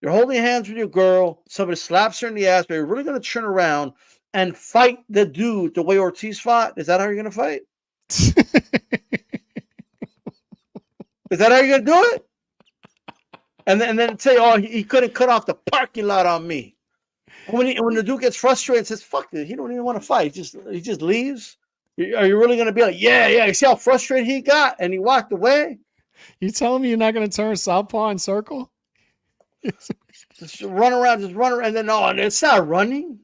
You're holding hands with your girl. Somebody slaps her in the ass. But you're really going to turn around and fight the dude the way Ortiz fought? Is that how you're going to fight? Is that how you're going to do it? And then say, oh, he couldn't cut off the parking lot on me. When the dude gets frustrated and says, fuck this, he don't even want to fight. He just leaves. Are you really going to be like, yeah, you see how frustrated he got? And he walked away? You telling me you're not going to turn southpaw and circle? Just run around. And then, no, it's not running.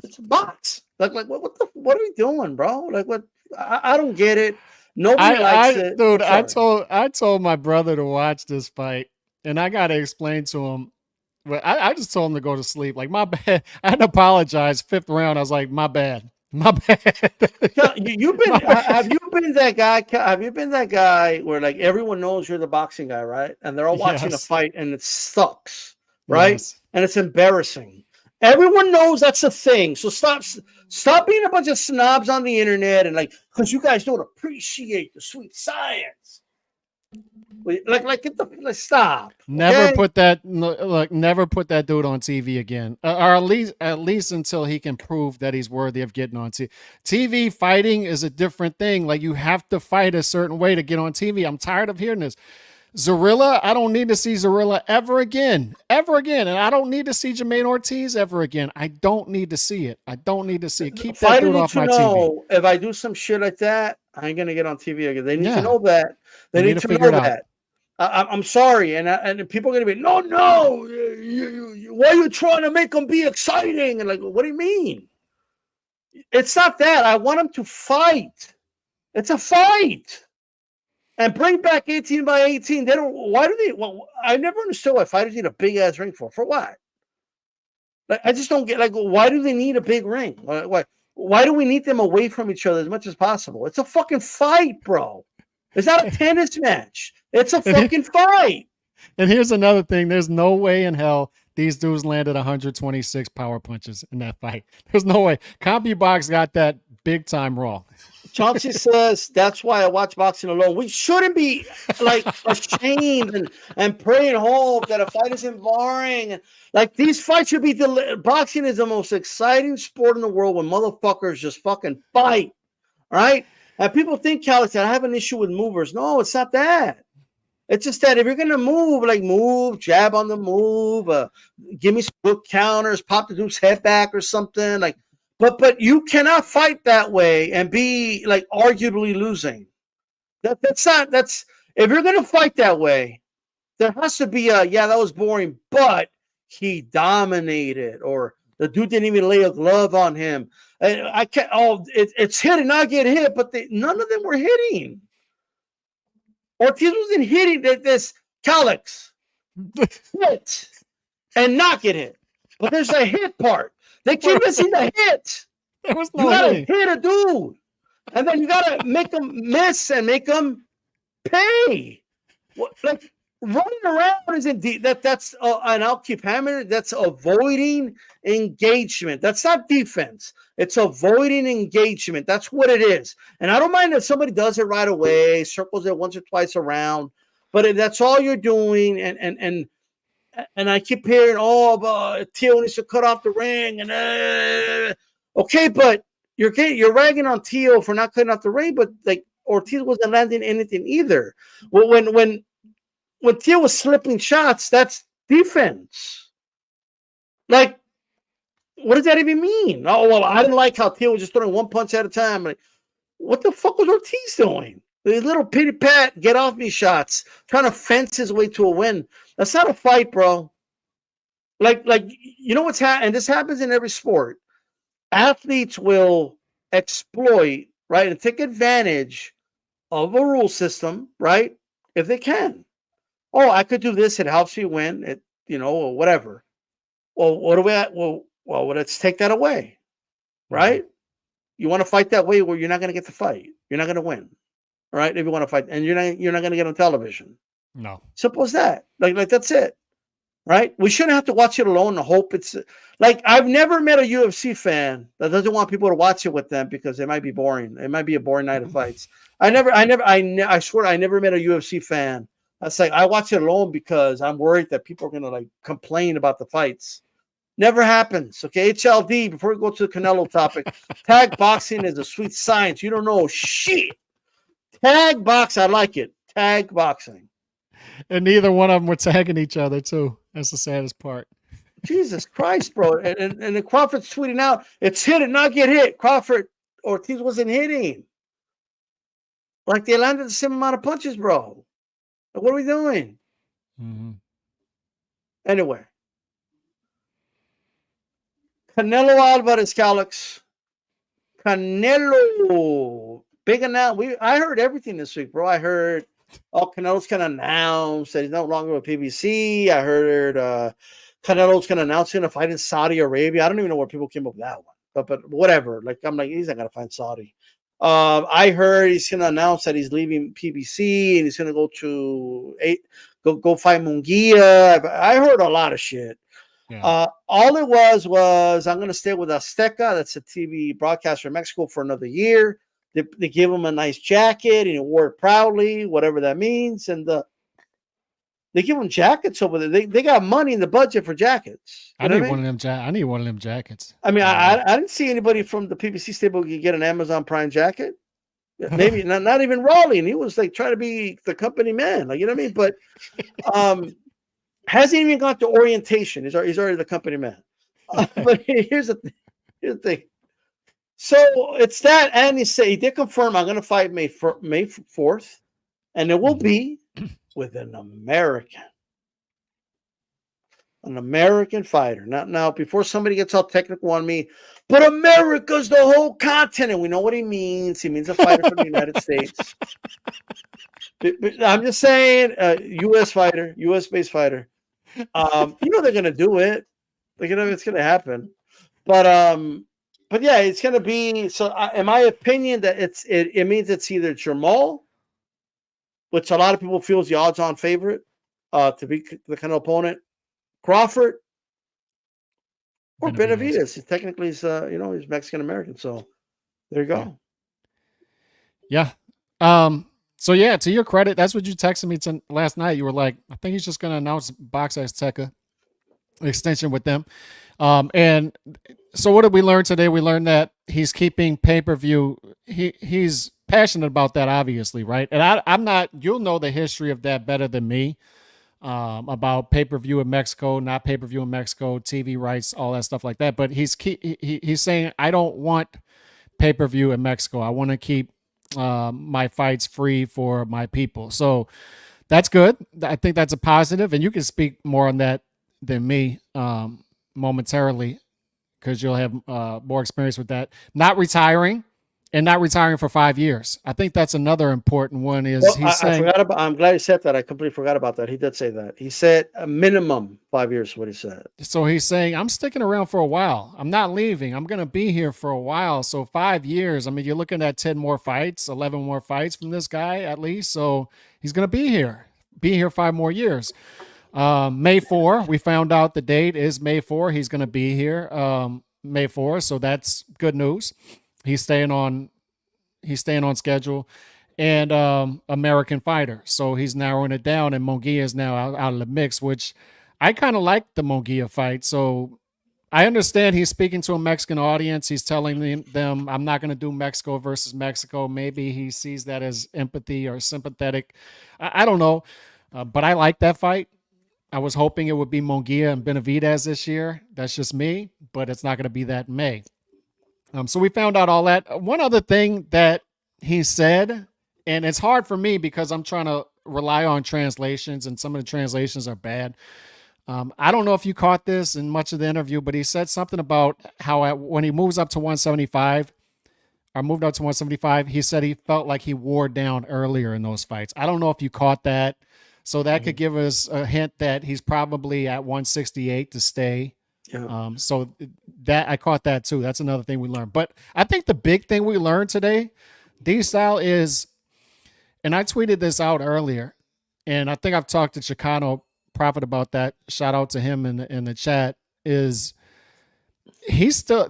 It's a box. Like what are we doing, bro? Like, what? I don't get it. Nobody likes it. Dude, I told my brother to watch this fight, and I got to explain to him. But I just told him to go to sleep. Like, my bad. I had to apologize. 5th round, I was like, my bad. Have you been that guy? Have you been that guy where like everyone knows you're the boxing guy, right? And they're all watching a fight, and it sucks, right? Yes. And it's embarrassing. Everyone knows that's a thing. So stop being a bunch of snobs on the internet and like, because you guys don't appreciate the sweet science. Stop. Never okay? put that look. Never put that dude on TV again, or at least until he can prove that he's worthy of getting on TV. TV fighting is a different thing. Like you have to fight a certain way to get on TV. I'm tired of hearing this. Zorilla, I don't need to see Zorilla ever again, and I don't need to see Jermaine Ortiz ever again. I don't need to see it. I don't need to see it. Keep that Fighters dude need off to my TV. know if I do some shit like that, I ain't gonna get on TV again. They need to Yeah. know that. They You need need to to figure know it out. that. I'm sorry, and people are gonna be no. Why are you trying to make them be exciting? And like, what do you mean? It's not that. I want them to fight. It's a fight. And bring back 18 by 18. They don't. Why do they? Well, I never understood why fighters need a big ass ring for. For what? Like, I just don't get. Like, why do they need a big ring? Why do we need them away from each other as much as possible? It's a fucking fight, bro. It's not a tennis match. It's a fucking fight. And here's another thing. There's no way in hell these dudes landed 126 power punches in that fight. There's no way. CompuBox got that big time wrong. Chauncey says that's why I watch boxing alone. We shouldn't be like ashamed and pray and hope that a fight isn't boring. Like these fights should be. Boxing is the most exciting sport in the world when motherfuckers just fucking fight. Right? And people think, Calix, that I have an issue with movers. No, it's not that. It's just that if you're gonna move, jab on the move, give me some good counters, pop the dude's head back or something. Like, but you cannot fight that way and be like arguably losing. That's if you're gonna fight that way, there has to be that was boring, but he dominated, or the dude didn't even lay a glove on him. And I can't. Oh, it's hit and not get hit, but none of them were hitting. Ortiz wasn't hitting this Calix hit and not get hit, but there's a hit part. They keep missing the hit. There was no You gotta hitting. hit a dude, and then you gotta make them miss and make them pay. Like running around isn't that's and I'll keep hammering. That's avoiding engagement. That's not defense. It's avoiding engagement. That's what it is. And I don't mind if somebody does it right away, circles it once or twice around, but if that's all you're doing, and I keep hearing, Teo needs to cut off the ring, and okay, but you're ragging on Teo for not cutting off the ring, but like Ortiz wasn't landing anything either. Well, when Teo was slipping shots, that's defense. Like, what does that even mean? Oh, well, I didn't like how Teo was just throwing one punch at a time. Like, what the fuck was Ortiz doing? These little pity pat, get off me shots, trying to fence his way to a win. That's not a fight, bro. Like you know what's happening? And this happens in every sport. Athletes will exploit, right, and take advantage of a rule system, right, if they can. Oh, I could do this. It helps me win. It, or whatever. Well, what do we at? Well, let's take that away, right? You want to fight that way where you're not going to get the fight. You're not going to win, right? If you want to fight, and you're not going to get on television. No. Simple as that. Like that's it, right? We shouldn't have to watch it alone and hope it's like I've never met a UFC fan that doesn't want people to watch it with them because it might be boring. It might be a boring night of fights. I swear I never met a UFC fan that's like I watch it alone because I'm worried that people are gonna like complain about the fights. Never happens. Okay, HLD. Before we go to the Canelo topic, tag boxing is a sweet science. You don't know shit. Tag box, I like it. Tag boxing. And neither one of them were tagging each other too. That's the saddest part. Jesus Christ, bro. And then Crawford's tweeting out, it's hit and not get hit. Ortiz wasn't hitting. Like they landed the same amount of punches, bro. Like, what are we doing? Mm-hmm. Anyway. Canelo Alvarez, Calix. Canelo. Big announcement. I heard everything this week, bro. I heard Canelo's going to announce that he's no longer with PBC. I heard Canelo's going to announce him to fight in Saudi Arabia. I don't even know where people came up with that one. But whatever. Like I'm like, he's not going to find Saudi. I heard he's going to announce that he's leaving PBC and he's going to go to go fight Munguia. I heard a lot of shit. Yeah. All it was I'm going to stay with Azteca. That's a TV broadcaster in Mexico for another year. They gave him a nice jacket and he wore it proudly, whatever that means. And They give them jackets over there. They got money in the budget for jackets. I need one of them. I need one of them jackets. I mean, I didn't see anybody from the PBC stable could get an Amazon Prime jacket. Maybe not even Raleigh, and he was like trying to be the company man, like, you know what I mean? But hasn't even got to orientation. He's already the company man. But here's the thing. So it's that, and he did confirm I'm going to fight May 4th, and it will be with an American fighter. Now, before somebody gets all technical on me, but America's the whole continent. We know what he means. He means a fighter from the United States. But I'm just saying, U.S. fighter, U.S.-based fighter. You know they're going to do it. Like, you know, it's going to happen. But yeah, it's going to be. So, in my opinion, that it means it's either Jamal, which a lot of people feel is the odds-on favorite to be the kind of opponent, Crawford, or Benavidez. Technically, he's he's Mexican American. So there you go. Yeah. So yeah, to your credit, that's what you texted me last night. You were like, I think he's just going to announce Box Azteca extension with them. And so what did we learn today? We learned that he's keeping pay-per-view. He's passionate about that, obviously, right? And I'm not. You'll know the history of that better than me. About pay-per-view in Mexico, not pay-per-view in Mexico, TV rights, all that stuff like that. But he's saying, I don't want pay-per-view in Mexico. I want to keep my fights free for my people. So that's good. I think that's a positive, and you can speak more on that than me momentarily, because you'll have more experience with that. Not retiring. And not retiring for 5 years. I think that's another important one. I'm glad he said that. I completely forgot about that. He did say that. He said a minimum 5 years. What he said. So he's saying, I'm sticking around for a while. I'm not leaving. I'm going to be here for a while. So 5 years. I mean, you're looking at 10 more fights, 11 more fights from this guy at least. So he's going to be here 5 more years. May 4. We found out the date is May 4. He's going to be here May 4. So that's good news. He's staying on schedule, and American fighter. So he's narrowing it down, and Munguia is now out of the mix, which I kind of like the Munguia fight. So I understand he's speaking to a Mexican audience. He's telling them, I'm not going to do Mexico versus Mexico. Maybe he sees that as empathy or sympathetic. I don't know, but I like that fight. I was hoping it would be Munguia and Benavidez this year. That's just me, but it's not going to be that in May. So we found out all that. One other thing that he said, and it's hard for me because I'm trying to rely on translations, and some of the translations are bad. I don't know if you caught this in much of the interview, but he said something about how when he moves up to 175, or moved up to 175, he said he felt like he wore down earlier in those fights. I don't know if you caught that. So that could give us a hint that he's probably at 168 to stay. Yeah. So that I caught that too. That's another thing we learned. But I think the big thing we learned today, D-Style, is, and I tweeted this out earlier, and I think I've talked to Chicano Prophet about that. Shout out to him in the chat. Is he's still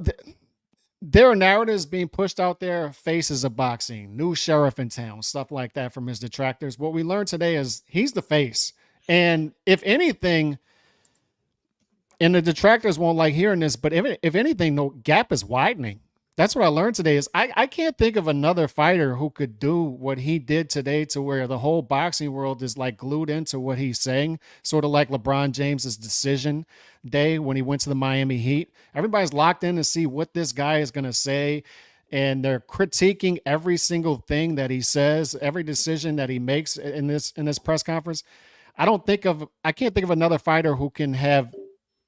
there are narratives being pushed out there, faces of boxing, new sheriff in town, stuff like that from his detractors. What we learned today is he's the face, and if anything. And the detractors won't like hearing this, but if anything, the gap is widening. That's what I learned today. Is I can't think of another fighter who could do what he did today, to where the whole boxing world is like glued into what he's saying, sort of like LeBron James's decision day when he went to the Miami Heat. Everybody's locked in to see what this guy is going to say, and they're critiquing every single thing that he says, every decision that he makes in this press conference. I can't think of another fighter who can have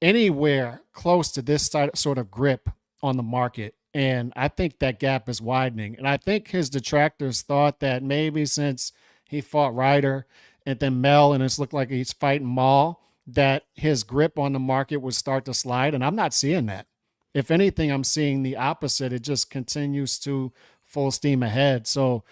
anywhere close to this sort of grip on the market. And I think that gap is widening. And I think his detractors thought that maybe since he fought Ryder and then Mel, and it's looked like he's fighting Maul, that his grip on the market would start to slide. And I'm not seeing that. If anything, I'm seeing the opposite. It just continues to full steam ahead. So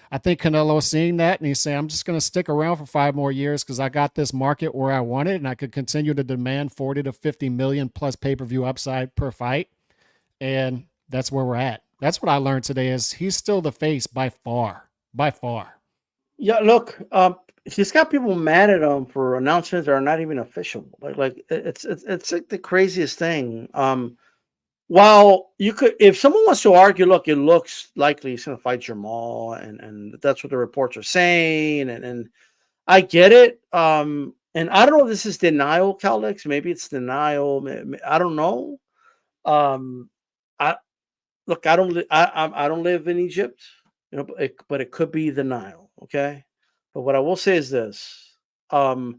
I think Canelo's seeing that, and he's saying, I'm just going to stick around for 5 more years because I got this market where I want it, and I could continue to demand 40 to 50 million plus pay-per-view upside per fight. And that's where we're at. That's what I learned today, is he's still the face by far. Yeah, look, he's got people mad at him for announcements that are not even official. Like it's like the craziest thing. While you could, if someone wants to argue, look, it looks likely he's going to fight Jamal, and that's what the reports are saying, and I get it. And I don't know if this is denial, Calix. Maybe it's denial. I don't know. I look. I don't live in Egypt, you know, but it could be denial. Okay, but what I will say is this. I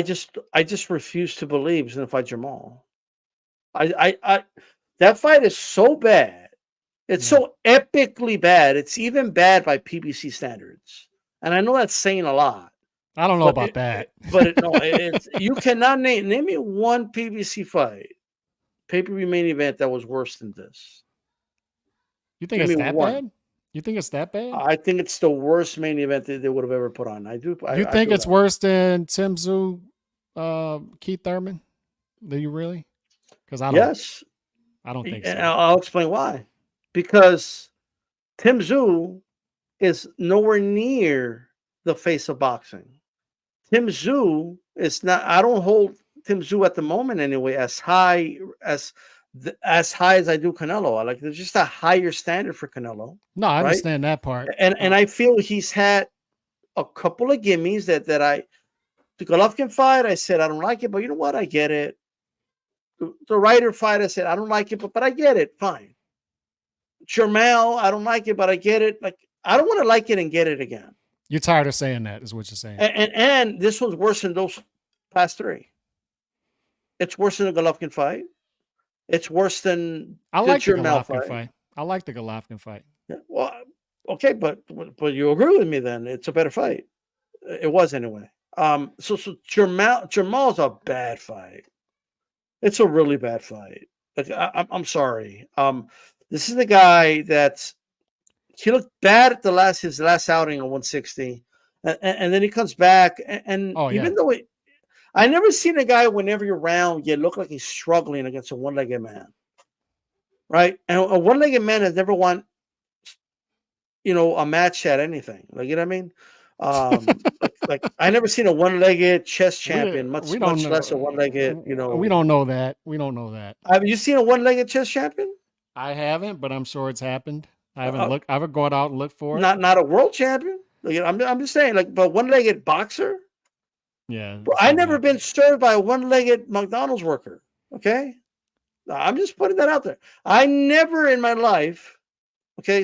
just refuse to believe he's going to fight Jamal. I that fight is so bad. It's Yeah. so epically bad. It's even bad by PBC standards. And I know that's saying a lot. I don't know But about that. it's you cannot name me one PBC fight, pay-per-view main event that was worse than this. You think Give it's me that one. bad? You think it's that bad? I think it's the worst main event that they would have ever put on. I do. You I think do it's that. worse than Tim Tszyu, Keith Thurman? Do you really? Because I don't. Yes. I don't think And so. I'll explain why. Because Tim Tszyu is nowhere near the face of boxing. Tim Tszyu is not. I don't hold Tim Tszyu at the moment anyway as high as I do Canelo. There's just a higher standard for Canelo, No, I right? understand that part. And I feel he's had a couple of gimmies that the Golovkin fight. I said I don't like it, but you know what? I get it. The Ryder fight. I said I don't like it, but I get it. Fine. Jermel, I don't like it, but I get it. Like I don't want to like it and get it again. You're tired of saying that, is what you're saying. And this one's worse than those past three. It's worse than the Golovkin fight. It's worse than I like the Jermel Golovkin fight. I like the Golovkin fight. Yeah, well, okay, but you agree with me then? It's a better fight. It was anyway. So Jamal's a bad fight. It's a really bad fight. Like I'm sorry. This is the guy he looked bad at his last outing on 160, and then he comes back and Oh, even yeah. though I never seen a guy when every round you look like he's struggling against a one-legged man, right? And a one-legged man has never won, a match at anything. Like you know what I mean? Like I never seen a one-legged chess champion, much less a one-legged. We don't know that. We don't know that. Have you seen a one-legged chess champion? I haven't, but I'm sure it's happened. I haven't gone out and looked for it. Not a world champion. Like, I'm just saying, like, but one-legged boxer. Yeah. Bro, I never been served by a one-legged McDonald's worker. Okay, I'm just putting that out there. I never in my life,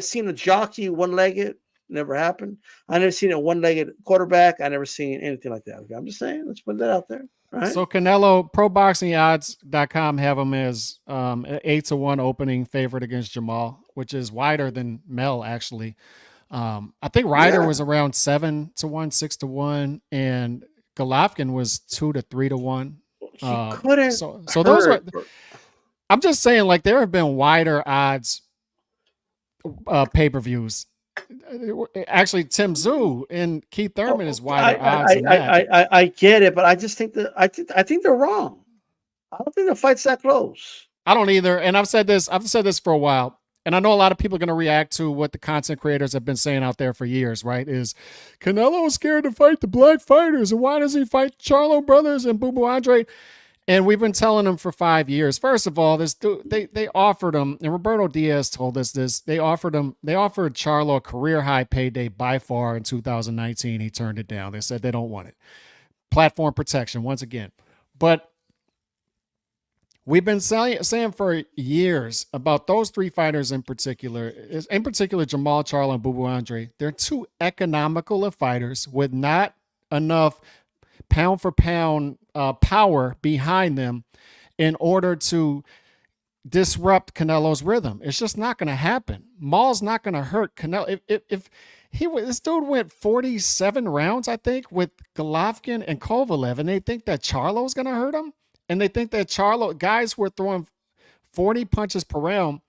seen a jockey one-legged. Never happened. I never seen a one-legged quarterback. I never seen anything like that. Okay, I'm just saying. Let's put that out there. Right? So Canelo, ProBoxingOdds.com have him as an 8-1 opening favorite against Jamal, which is wider than Mel actually. I think Ryder was around 7-1, 6-1, and Golovkin was 2 to 3 to 1. He couldn't. So those are. I'm just saying, like there have been wider odds pay-per-views. Actually, Tim Tszyu and Keith Thurman is wider odds than that. I get it, but I just think that I think they're wrong. I don't think the fight's that close. I don't either, and I've said this for a while. And I know a lot of people are going to react to what the content creators have been saying out there for years, right? Is Canelo scared to fight the black fighters? And why does he fight Charlo brothers and Boo Boo Andre? And we've been telling them for 5 years. First of all, this dude, they offered him, and Roberto Diaz told us this. They offered Charlo a career high payday by far in 2019. He turned it down. They said they don't want it. Platform protection once again. But we've been saying for years about those three fighters in particular Jamal, Charlo, and Boo Boo Andre. They're too economical of fighters with not enough pound for pound power behind them in order to disrupt Canelo's rhythm. It's just not going to happen. Maul's not going to hurt Canelo. If this dude went 47 rounds, I think, with Golovkin and Kovalev, and they think that Charlo's going to hurt him, and they think that guys who are throwing 40 punches per round,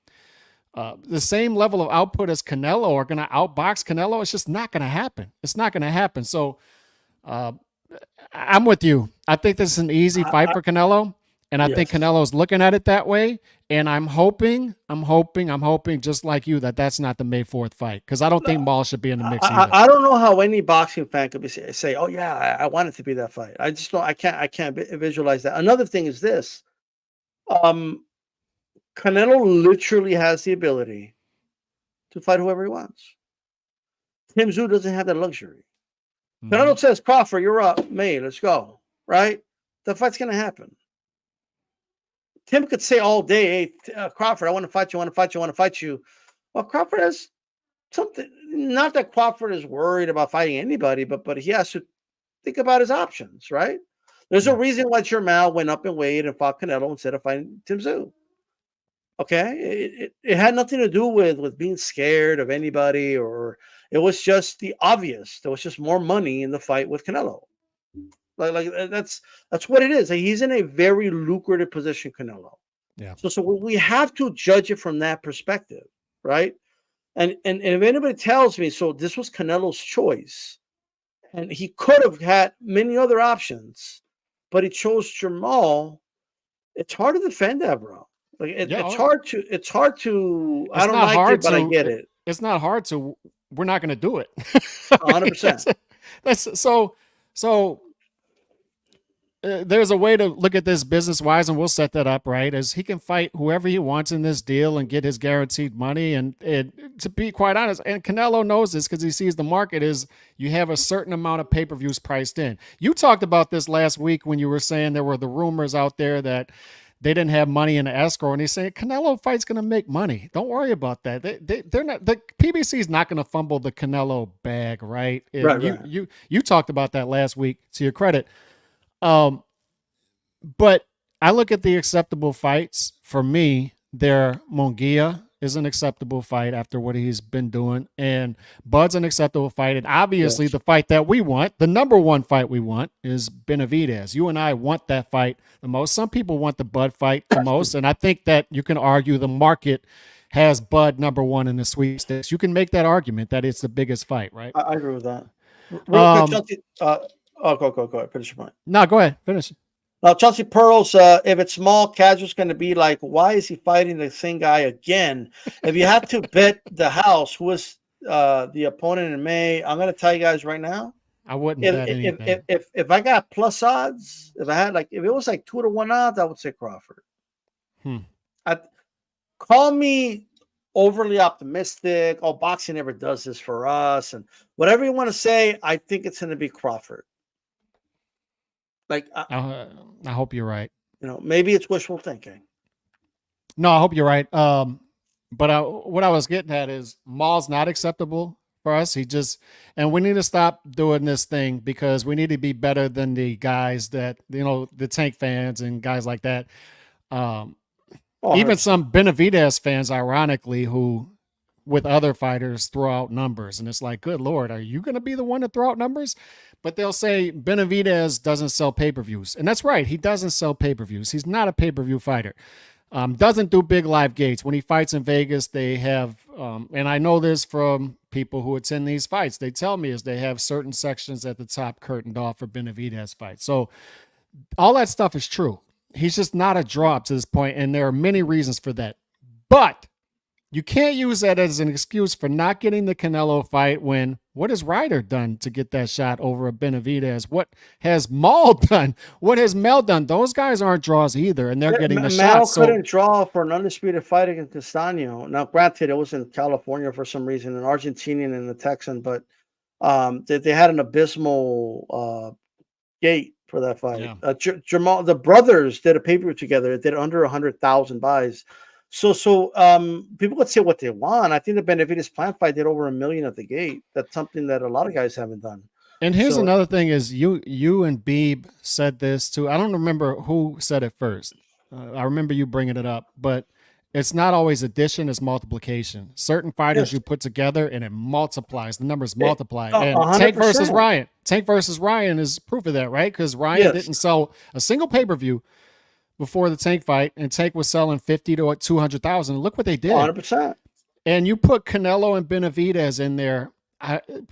the same level of output as Canelo are going to outbox Canelo. It's just not going to happen. It's not going to happen. So I'm with you. I think this is an easy fight for Canelo. And I think Canelo's looking at it that way. And I'm hoping, just like you, that's not the May 4th fight. Because I don't think Maul should be in the mix either. I don't know how any boxing fan could say, oh yeah, I want it to be that fight. I just don't. I can't visualize that. Another thing is this: Canelo literally has the ability to fight whoever he wants. Tim Tszyu doesn't have that luxury. Canelo says, Crawford, you're up. May, let's go. Right? The fight's going to happen. Tim could say all day, hey, Crawford, I want to fight you, I want to fight you, I want to fight you. Well, Crawford has something, not that Crawford is worried about fighting anybody, but he has to think about his options, right? There's a reason why Jermall went up in weight and fought Canelo instead of fighting Tim Tszyu. Okay? It had nothing to do with being scared of anybody, or it was just the obvious. There was just more money in the fight with Canelo. Like that's what it is. Like, he's in a very lucrative position, Canelo. Yeah. So we have to judge it from that perspective, right? And if anybody tells me, so this was Canelo's choice, and he could have had many other options, but he chose Jermall, it's hard to defend that, bro. Like it's hard to. It's I don't like it, but I get it. It's not hard to. We're not going to do it. 100%. That's so. There's a way to look at this business wise, and we'll set that up, right? As he can fight whoever he wants in this deal and get his guaranteed money. And to be quite honest, and Canelo knows this because he sees the market is you have a certain amount of pay-per-views priced in. You talked about this last week when you were saying there were the rumors out there that they didn't have money in the escrow, and he's saying Canelo fight's going to make money. Don't worry about that. They're not. The PBC is not going to fumble the Canelo bag, right? Right. You talked about that last week. To your credit. But I look at the acceptable fights. For me, Munguia is an acceptable fight after what he's been doing, and Bud's an acceptable fight. And obviously the fight that we want, the number one fight we want, is Benavidez. You and I want that fight the most. Some people want the Bud fight the most, and I think that you can argue the market has Bud number one in the sweepstakes. You can make that argument that it's the biggest fight, right? I agree with that. Chelsea, go ahead. Finish your point. No, go ahead. Finish. Now, Chelsea Pearls, if it's small, casual's going to be like, why is he fighting the same guy again? If you had to bet the house who was the opponent in May, I'm going to tell you guys right now. I wouldn't bet anything. If I got plus odds, if it was like 2-1 odds, I would say Crawford. Call me overly optimistic. Oh, boxing never does this for us, and whatever you want to say. I think it's going to be Crawford. Like, I hope you're right. Maybe it's wishful thinking. No, I hope you're right. But what I was getting at is Maul's not acceptable for us. And we need to stop doing this thing because we need to be better than the guys that, the Tank fans and guys like that. Even some Benavidez fans, ironically, who with other fighters throw out numbers. And it's like, good Lord, are you going to be the one to throw out numbers? But they'll say Benavidez doesn't sell pay-per-views. And that's right. He doesn't sell pay-per-views. He's not a pay-per-view fighter. Doesn't do big live gates. When he fights in Vegas, they have, and I know this from people who attend these fights, they tell me is they have certain sections at the top curtained off for Benavidez fights. So all that stuff is true. He's just not a draw up to this point, and there are many reasons for that. But you can't use that as an excuse for not getting the Canelo fight when what has Ryder done to get that shot over a Benavidez? What has Maul done? What has Mel done? Those guys aren't draws either, and they're getting the shot. Mel couldn't draw for an undisputed fight against Castano. Now, granted, it was in California for some reason, an Argentinian and a Texan, but they had an abysmal gate for that fight. Yeah. Jamal, the brothers did a pay-per-view together. It did under 100,000 buys. So people could say what they want. I think the Benavidez Plant fight did over 1 million at the gate. That's something that a lot of guys haven't done. And here's another thing: is you and Beeb said this too. I don't remember who said it first. I remember you bringing it up, but it's not always addition; it's multiplication. Certain fighters you put together, and it multiplies. The numbers multiply. And 100%. Tank versus Ryan is proof of that, right? Because Ryan didn't sell a single pay-per-view before the Tank fight, and Tank was selling 50 to 200,000. Look what they did. 100%. And you put Canelo and Benavidez in there,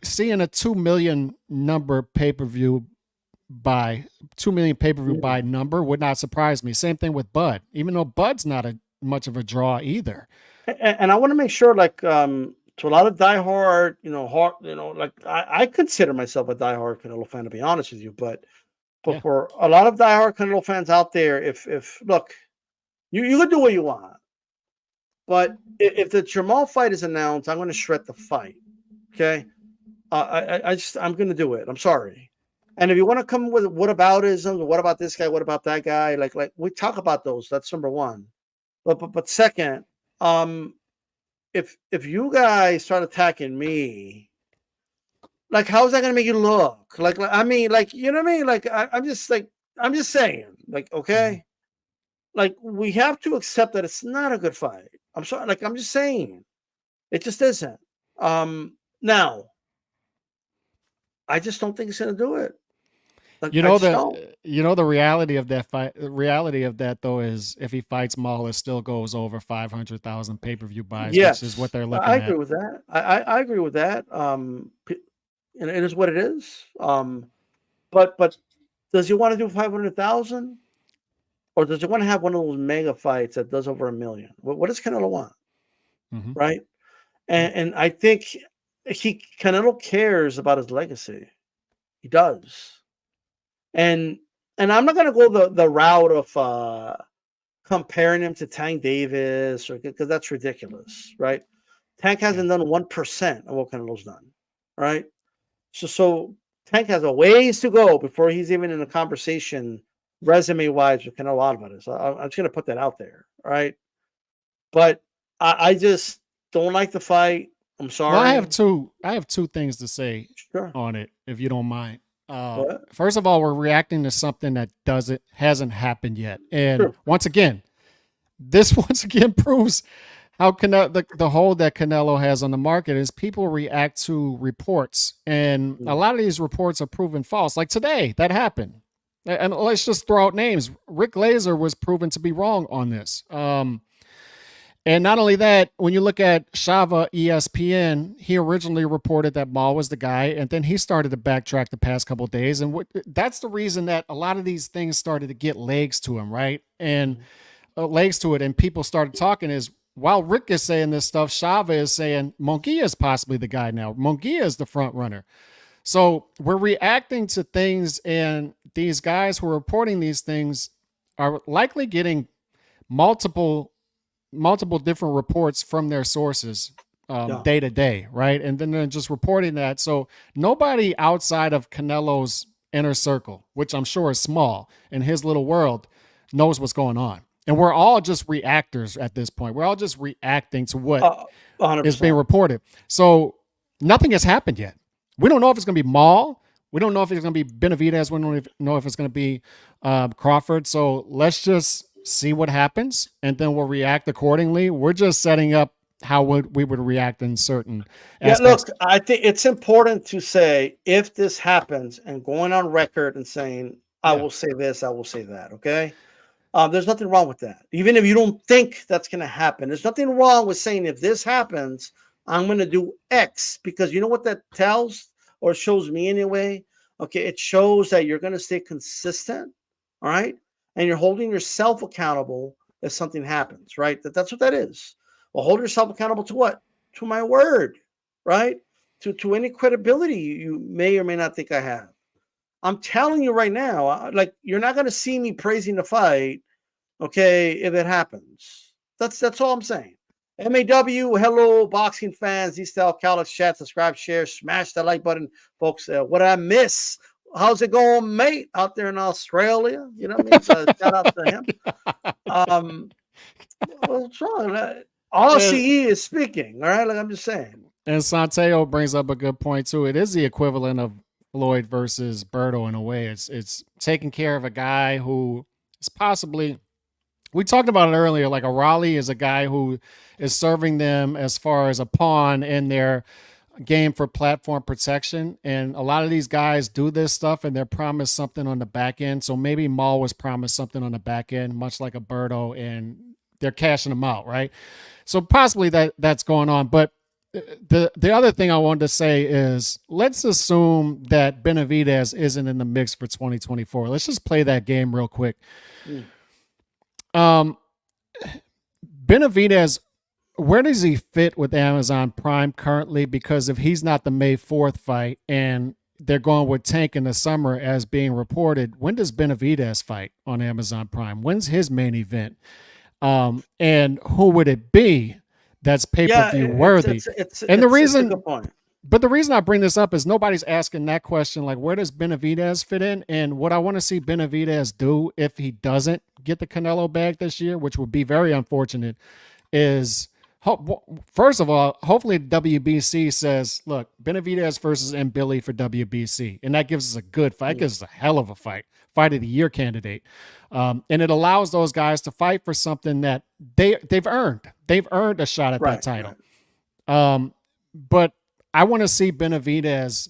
seeing a 2 million number pay-per-view buy, 2 million pay-per-view buy number would not surprise me. Same thing with Bud, even though Bud's not much of a draw either. And I want to make sure, like, to a lot of diehard, like I consider myself a diehard Canelo fan, to be honest with you, but Yeah. for a lot of diehard Canelo fans out there, if look, you can do what you want, but if the Jamal fight is announced, I'm going to shred the fight. Okay, I'm going to do it. I'm sorry. And if you want to come with whataboutism, what about this guy? What about that guy? Like we talk about those. That's number one. But second, if you guys start attacking me, like, how is that going to make you look? Like, I mean, like, you know what I mean? Like, I'm just saying, like, okay, like, we have to accept that it's not a good fight. I'm sorry, like, I'm just saying, it just isn't. Now, I just don't think he's going to do it. Like, the reality of that fight. The reality of that, though, is if he fights Maul, it still goes over 500,000 pay-per-view buys, yes, which is what they're looking I at. agree with that. I agree with that. And it is what it is. But does he want to do 500,000, or does he want to have one of those mega fights that does over 1 million? What does Canelo want? Mhm. Right? And I think Canelo cares about his legacy. He does. And I'm not gonna go the route of comparing him to Tank Davis, or because that's ridiculous, right? Tank hasn't done 1% of what Canelo's done, right? So Tank has a ways to go before he's even in a conversation resume-wise with Canelo Alvarez. I'm just gonna put that out there, right? But I just don't like the fight. I'm sorry. Well, I have two things to say Sure. on it, if you don't mind. What? First of all, we're reacting to something that hasn't happened yet, and Sure. once again proves how the hold that Canelo has on the market is people react to reports, and a lot of these reports are proven false. Like today, that happened, and let's just throw out names. Rick Glazer was proven to be wrong on this. And not only that, when you look at Shava ESPN, he originally reported that Maul was the guy, and then he started to backtrack the past couple of days. And that's the reason that a lot of these things started to get legs to him, right? And legs to it, and people started talking is, while Rick is saying this stuff, Shava is saying Munguia is possibly the guy now. Munguia is the front runner. So we're reacting to things, and these guys who are reporting these things are likely getting multiple different reports from their sources day to day, right? And then they're just reporting that. So nobody outside of Canelo's inner circle, which I'm sure is small in his little world, knows what's going on. And we're all just reactors at this point. We're all just reacting to what 100%. is being reported. So nothing has happened yet. We don't know if it's going to be Maul. We don't know if it's going to be Benavidez. We don't know if it's going to be Crawford. So let's just see what happens, and then we'll react accordingly. We're just setting up how we would react in certain aspects. Look, I think it's important to say, if this happens, and going on record and saying, I will say this, I will say that, okay? There's nothing wrong with that. Even if you don't think that's going to happen, there's nothing wrong with saying, if this happens, I'm going to do X, because you know what that tells, or shows me anyway? Okay, it shows that you're going to stay consistent, all right? And you're holding yourself accountable if something happens, right? That's what that is. Well, hold yourself accountable to what? To my word, right? To any credibility you may or may not think I have. I'm telling you right now, like, you're not going to see me praising the fight, okay, if it happens. That's all I'm saying. MAW, hello, boxing fans, Eastel, Calix, chat, subscribe, share, smash that like button, folks. What I miss? How's it going, mate, out there in Australia? You know what I mean? So shout out to him. What's wrong? All CE is speaking, all right? Like, I'm just saying. And Santiago brings up a good point, too. It is the equivalent of Floyd versus Berto in a way. It's taking care of a guy who is possibly, we talked about it earlier, like a Raleigh is a guy who is serving them as far as a pawn in their game for platform protection, and a lot of these guys do this stuff and they're promised something on the back end. So maybe Maul was promised something on the back end, much like a Berto, and they're cashing them out, right? So possibly that's going on. But the other thing I wanted to say is let's assume that Benavidez isn't in the mix for 2024. Let's just play that game real quick. Um, Benavidez, where does he fit with Amazon Prime currently? Because if he's not the May 4th fight and they're going with Tank in the summer as being reported, when does Benavidez fight on Amazon Prime? When's his main event? And who would it be that's pay-per-view worthy? And the reason, a good point. but the reason I bring this up is nobody's asking that question, like, where does Benavidez fit in? And what I want to see Benavidez do if he doesn't get the Canelo bag this year, which would be very unfortunate, is first of all, hopefully WBC says, look, Benavidez versus Billy for WBC. And that gives us a good fight. It gives us a hell of a fight of the year candidate. And it allows those guys to fight for something that they've earned. They've earned a shot at that title. Right. But I want to see Benavidez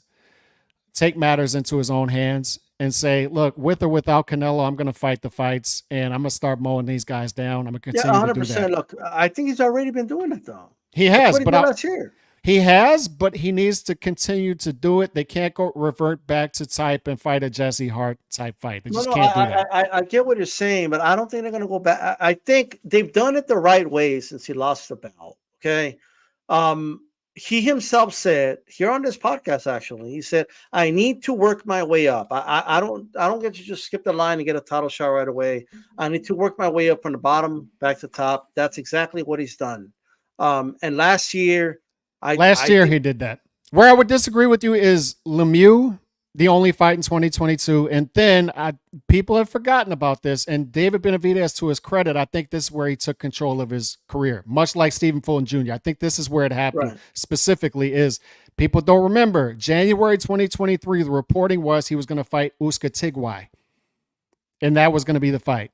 take matters into his own hands and say, look, with or without Canelo, I'm going to fight the fights and I'm going to start mowing these guys down. I'm going to continue 100%. To do that. Look, I think he's already been doing it, though. He has, but last year. He has, but he needs to continue to do it. They can't revert back to type and fight a Jesse Hart type fight. They just can't do that. I get what you're saying, but I don't think they're going to go back. I think they've done it the right way since he lost the belt. Okay. He himself said here on this podcast, actually, he said, I need to work my way up. I don't get to just skip the line and get a title shot right away. I need to work my way up from the bottom back to top. That's exactly what he's done. And last year, he did that. Where I would disagree with you is Lemieux, the only fight in 2022. And then people have forgotten about this. And David Benavidez, to his credit, I think this is where he took control of his career, much like Stephen Fulton Jr. I think this is where it happened specifically is people don't remember. January 2023, the reporting was he was going to fight Uska Tigwai. And that was going to be the fight.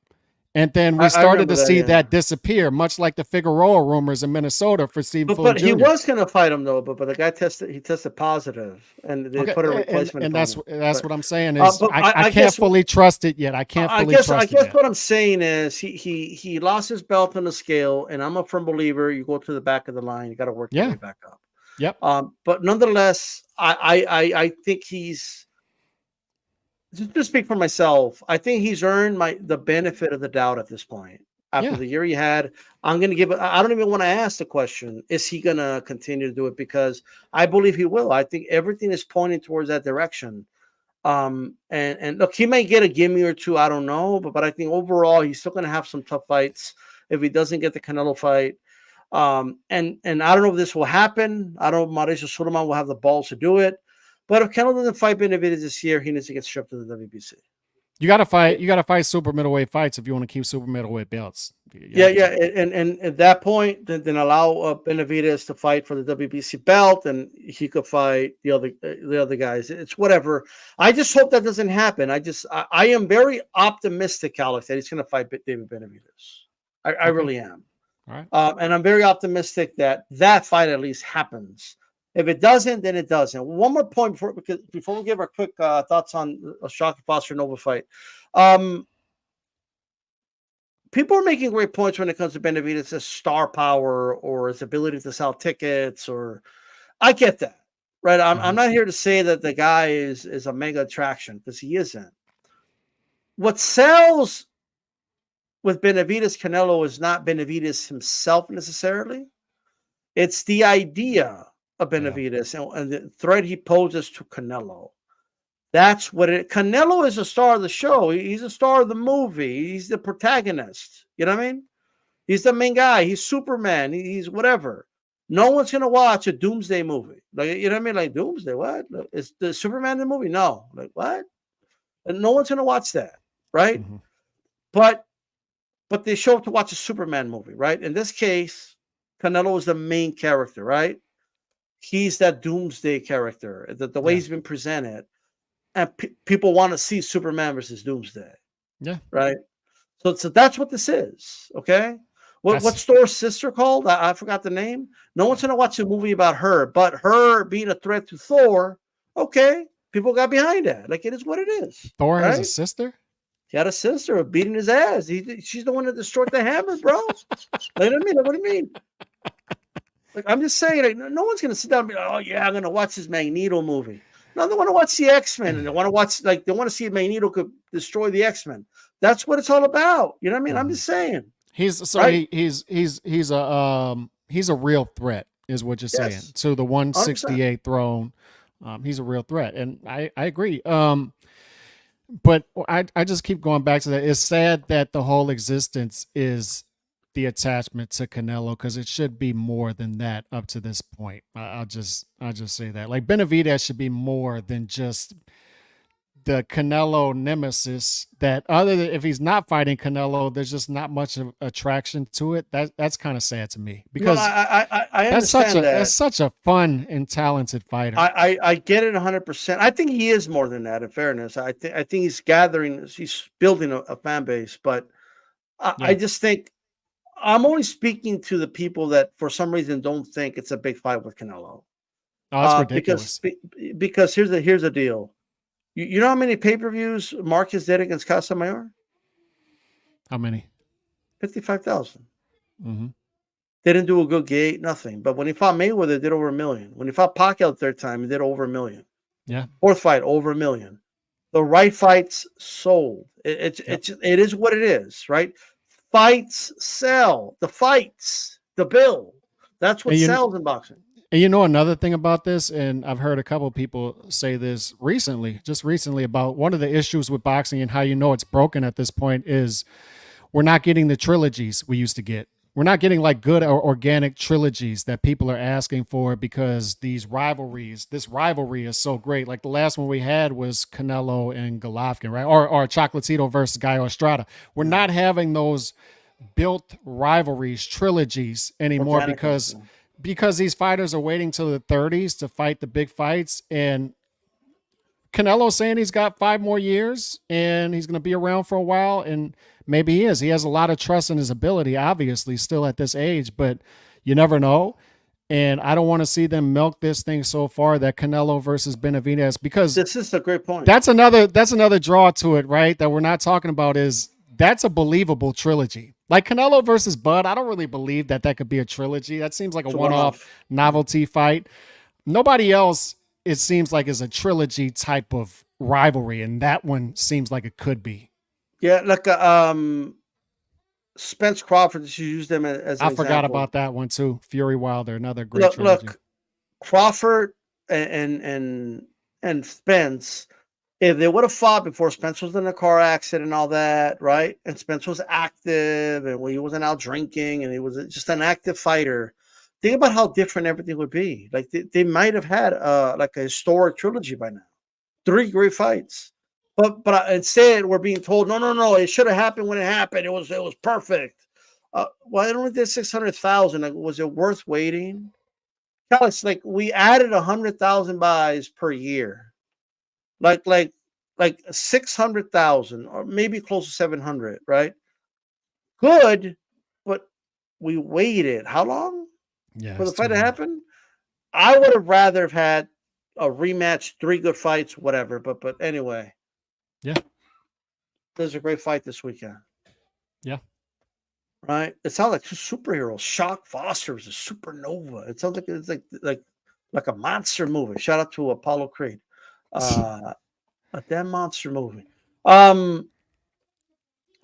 And then we started to see that disappear, much like the Figueroa rumors in Minnesota for Stephen Fulton Jr. But he was going to fight him, though. But the guy tested positive, and they put a replacement. And that's what I'm saying is I can't fully trust it yet. I can't fully trust it. I guess what I'm saying is he lost his belt on the scale, and I'm a firm believer. You go to the back of the line, you got to work your way back up. Yep. But nonetheless, I think he's. Just to speak for myself, I think he's earned the benefit of the doubt at this point. After the year he had, I'm going to give it. I don't even want to ask the question: is he going to continue to do it? Because I believe he will. I think everything is pointing towards that direction. And look, he may get a gimme or two. I don't know, but I think overall he's still going to have some tough fights if he doesn't get the Canelo fight. And I don't know if this will happen. I don't know if Mauricio Sulaiman will have the balls to do it. But if Canelo doesn't fight Benavidez this year, he needs to get stripped to the WBC. You got to fight super middleweight fights if you want to keep super middleweight belts. And at that point, then allow Benavidez to fight for the WBC belt, and he could fight the other guys. It's whatever. I just hope that doesn't happen. I am very optimistic, Alex, that he's going to fight David Benavidez. I really am. All right. And I'm very optimistic that fight at least happens. If it doesn't, then it doesn't. One more point before we give our quick thoughts on a Shocky Foster Nova fight. People are making great points when it comes to Benavidez' star power or his ability to sell tickets. Or I get that, right? I'm not here to say that the guy is a mega attraction, because he isn't. What sells with Benavidez Canelo is not Benavidez himself necessarily. It's the idea of Benavidez and the threat he poses to Canelo. That's what Canelo is a star of the show. He's a star of the movie. He's the protagonist. You know what I mean? He's the main guy. He's Superman. He's whatever. No one's gonna watch a Doomsday movie. Like, you know what I mean? Like, Doomsday, what? Is the Superman in the movie? No. Like, what? And no one's gonna watch that, right? Mm-hmm. But they show up to watch a Superman movie, right? In this case, Canelo is the main character, right? He's that Doomsday character, the way he's been presented. And people want to see Superman versus Doomsday. Yeah. Right? So that's what this is, okay? What's Thor's sister called? I forgot the name. No one's going to watch a movie about her, but her being a threat to Thor, okay, people got behind that. Like, it is what it is. Thor has a sister? He had a sister beating his ass. She's the one that destroyed the hammer, bro. Like, what do you mean? Like, I'm just saying, like, no one's gonna sit down and be like, oh yeah, I'm gonna watch this Magneto movie. No, they want to watch the X-Men, and they want to watch, like, they want to see if Magneto could destroy the X-Men. That's what it's all about. You know what I mean? I'm just saying. He's so Right? he's a real threat, is what you're saying. Yes. So the 100%. 168 throne, he's a real threat, and I agree. But I just keep going back to that. It's sad that the whole existence is the attachment to Canelo, because it should be more than that up to this point. I'll just say that. Like, Benavidez should be more than just the Canelo nemesis. That, other than if he's not fighting Canelo, there's just not much of attraction to it. That's kind of sad to me, because I understand that. That's such a fun and talented fighter. I get it 100%. I think he is more than that. In fairness, I think he's building a fan base. But I just think I'm only speaking to the people that for some reason don't think it's a big fight with Canelo. Oh, that's ridiculous. Because here's the deal. You know how many pay-per-views Marcus did against Casamayor? How many? 55,000. Mm-hmm. They didn't do a good gate, nothing. But when he fought Mayweather, they did over 1 million. When he fought Pacquiao the third time, he did over 1 million. Yeah. Fourth fight, over 1 million. The right fights sold. It is what it is, right? Fights sell. The fights, the bill. That's what sells in boxing. And you know another thing about this, and I've heard a couple of people say this just recently, about one of the issues with boxing and how you know it's broken at this point is we're not getting the trilogies we used to get. We're not getting like good or organic trilogies that people are asking for, because this rivalry is so great. Like the last one we had was Canelo and Golovkin, right? Or Chocolatito versus Gallo Estrada. We're not having those built rivalries, trilogies anymore, because these fighters are waiting till the 30s to fight the big fights. And Canelo's saying he's got 5 more years and he's going to be around for a while. And maybe he is. He has a lot of trust in his ability, obviously, still at this age, but you never know. And I don't want to see them milk this thing so far, that Canelo versus Benavidez, because this is a great point. That's another draw to it, right? That we're not talking about is that's a believable trilogy. Like Canelo versus Bud, I don't really believe that could be a trilogy. That seems like a one-off novelty fight. Nobody else, it seems like, is a trilogy type of rivalry, and that one seems like it could be. Yeah, like Spence Crawford. You use them as I forgot about that one too. Fury Wilder, another great trilogy. Look, Crawford and Spence. If they would have fought before Spence was in a car accident and all that, right? And Spence was active, and he wasn't out drinking, and he was just an active fighter. Think about how different everything would be. Like they might have had like a historic trilogy by now. 3 great fights. But instead we're being told, no, it should have happened when it happened. It was perfect. Well, it only did 600,000. Like, was it worth waiting? It's like we added 100,000 buys per year. Like 600,000, or maybe close to 700, right? Good, but we waited how long for the fight to happen? I would have rather have had a rematch, 3 good fights, whatever. But anyway, yeah, there's a great fight this weekend. Yeah, right. It sounds like 2 superheroes. Shock Foster is a supernova. It sounds like it's like a monster movie. Shout out to Apollo Creed. A damn monster movie.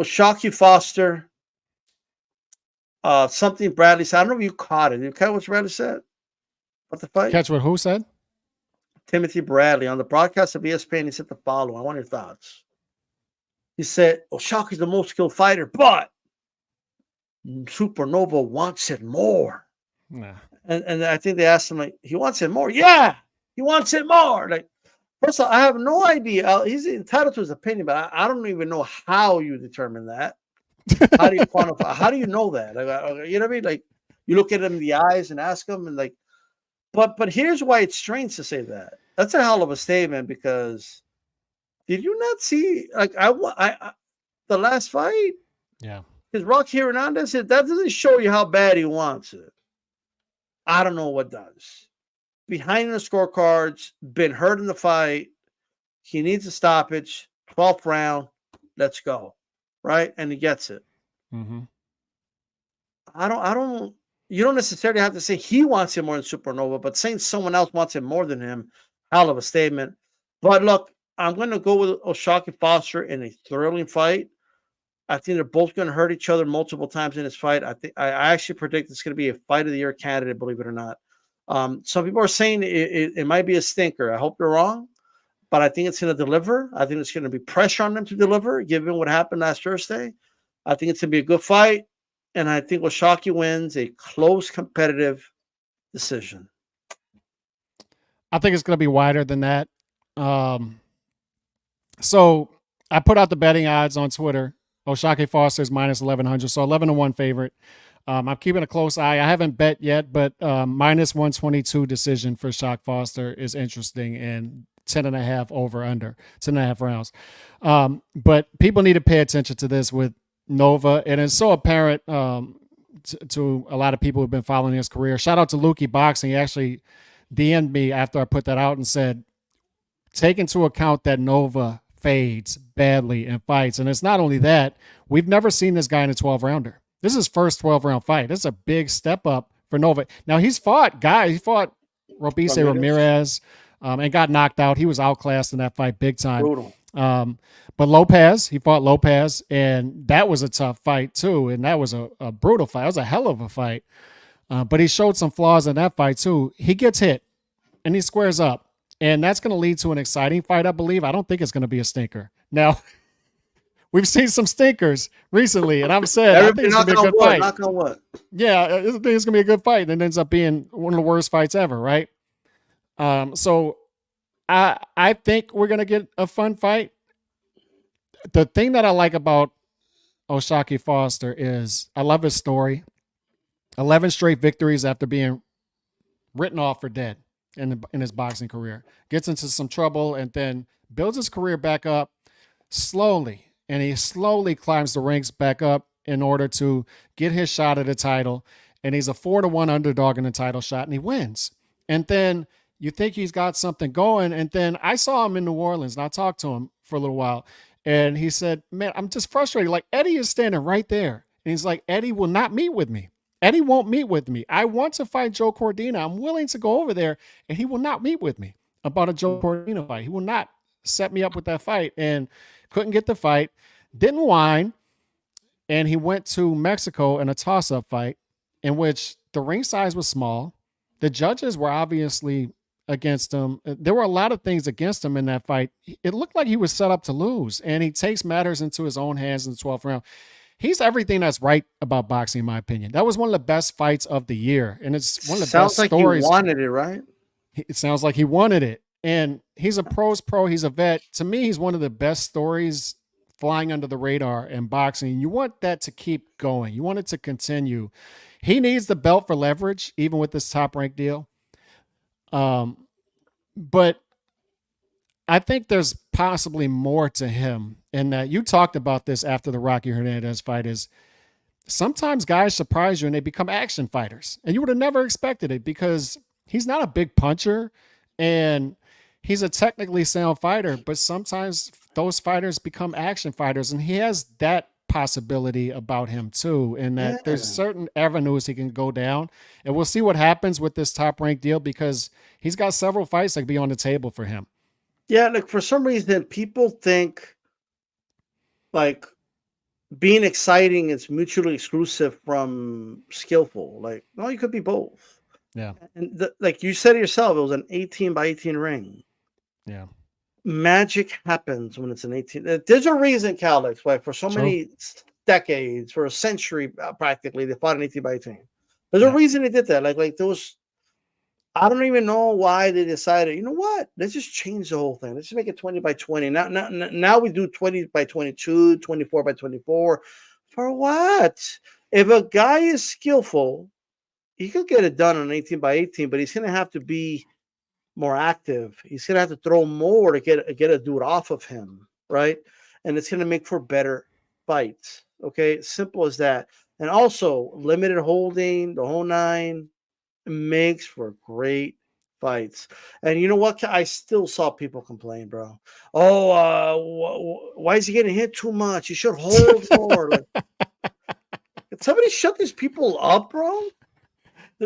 Shocky Foster. Something Bradley said. I don't know if you caught it. Did you catch what Bradley said about the fight? Catch what who said? Timothy Bradley on the broadcast of ESPN. He said the following. I want your thoughts. He said, Shocky's the most skilled fighter, but Supernova wants it more. Nah. And I think they asked him, like, he wants it more. Yeah, he wants it more. Like, first of all, I have no idea. He's entitled to his opinion, but I don't even know how you determine that. How do you quantify? How do you know that? Like, you know what I mean? Like, you look at him in the eyes and ask him, and like, but here's why it's strange to say that. That's a hell of a statement, because did you not see, like, I the last fight? Yeah. Because Rocky Hernandez said that doesn't show you how bad he wants it. I don't know what does. Behind the scorecards, been hurt in the fight. He needs a stoppage. 12th round. Let's go. Right? And he gets it. Mm-hmm. I don't, you don't necessarily have to say he wants him more than Supernova, but saying someone else wants him more than him, hell of a statement. But look, I'm going to go with O'Shaquie Foster in a thrilling fight. I think they're both going to hurt each other multiple times in this fight. I actually predict it's going to be a fight of the year candidate, believe it or not. Some people are saying it might be a stinker. I hope they're wrong, but I think it's going to deliver. I think it's going to be pressure on them to deliver, given what happened last Thursday. I think it's going to be a good fight, and I think O'Shaquie wins a close, competitive decision. I think it's going to be wider than that. So I put out the betting odds on Twitter. O'Shaquie Foster is minus 1,100, so 11-1 favorite. I'm keeping a close eye. I haven't bet yet, but minus 122 decision for Shaq Foster is interesting, and 10.5 over under 10.5 rounds. But people need to pay attention to this with Nova, and it's so apparent to a lot of people who've been following his career. Shout out to Lukey Boxing. He actually DM'd me after I put that out and said, take into account that Nova fades badly in fights. And it's not only that, we've never seen this guy in a 12-rounder. This is his first 12-round fight. This is a big step up for Nova. Now, he's fought guys. He fought Robeisy Ramirez and got knocked out. He was outclassed in that fight big time. Brutal. But Lopez, he fought Lopez, and that was a tough fight too. And that was a brutal fight. It was a hell of a fight. But he showed some flaws in that fight too. He gets hit, and he squares up. And that's going to lead to an exciting fight, I believe. I don't think it's going to be a stinker. Now, we've seen some stinkers recently, and I'm saying I think it's going to be a good fight. Knock on wood. Yeah, I think it's going to be a good fight, and it ends up being one of the worst fights ever, right? So I think we're going to get a fun fight. The thing that I like about O'Shaquie Foster is I love his story. 11 straight victories after being written off for dead in his boxing career. Gets into some trouble and then builds his career back up slowly. And he slowly climbs the ranks back up in order to get his shot at a title. And he's a 4-1 underdog in the title shot, and he wins. And then you think he's got something going. And then I saw him in New Orleans, and I talked to him for a little while. And he said, man, I'm just frustrated. Like, Eddie is standing right there. And he's like, Eddie will not meet with me. Eddie won't meet with me. I want to fight Joe Cordina. I'm willing to go over there, and he will not meet with me about a Joe Cordina fight. He will not set me up with that fight, and couldn't get the fight. Didn't whine, and he went to Mexico in a toss-up fight in which the ring size was small. The judges were obviously against him. There were a lot of things against him in that fight. It looked like he was set up to lose, and he takes matters into his own hands in the 12th round. He's everything that's right about boxing, in my opinion. That was one of the best fights of the year, and it's one of the best stories. Sounds like he wanted it, right? It sounds like he wanted it, and he's a pro's pro. He's a vet. To me, he's one of the best stories flying under the radar in boxing. You want that to keep going. You want it to continue. He needs the belt for leverage, even with this top-ranked deal. But I think there's possibly more to him, in that you talked about this after the Rocky Hernandez fight, is sometimes guys surprise you and they become action fighters, and you would have never expected it because he's not a big puncher and he's a technically sound fighter, but sometimes those fighters become action fighters, and he has that possibility about him too, and that there's certain avenues he can go down, and we'll see what happens with this top-ranked deal because he's got several fights that could be on the table for him. Yeah, like for some reason, people think like being exciting is mutually exclusive from skillful. Like, no, you could be both. Yeah. And like you said yourself, it was an 18 by 18 ring. Yeah. Magic happens when it's an 18. There's a reason, Calix, why for so many decades, for a century practically, they fought an 18 by 18. There's a reason they did that. Like those. I don't even know why they decided, you know what? Let's just change the whole thing. Let's just make it 20 by 20. Now we do 20 by 22, 24 by 24. For what? If a guy is skillful, he could get it done on 18 by 18, but he's going to have to be more active. He's going to have to throw more to get a dude off of him, right? And it's going to make for better fights, okay? Simple as that. And also, limited holding, the whole nine, makes for great fights. And you know what? I still saw people complain, bro. Oh, why is he getting hit too much? He should hold more. Like, can somebody shut these people up, bro?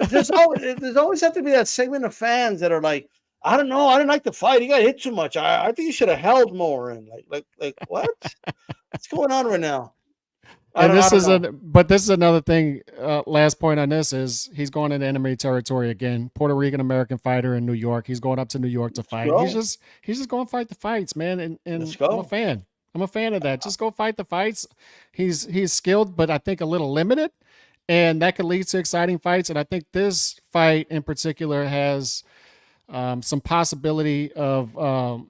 There's always have to be that segment of fans that are like, I don't know, I didn't like the fight. He got hit too much. I think he should have held more. And like what? What's going on right now? I don't know. But this is another thing. Last point on this is he's going into enemy territory again. Puerto Rican American fighter in New York. He's going up to New York to fight. go. He's just going to fight the fights, man. And Let's go. I'm a fan. I'm a fan of that. Just go fight the fights. He's skilled, but I think a little limited, and that could lead to exciting fights. And I think this fight in particular has some possibility of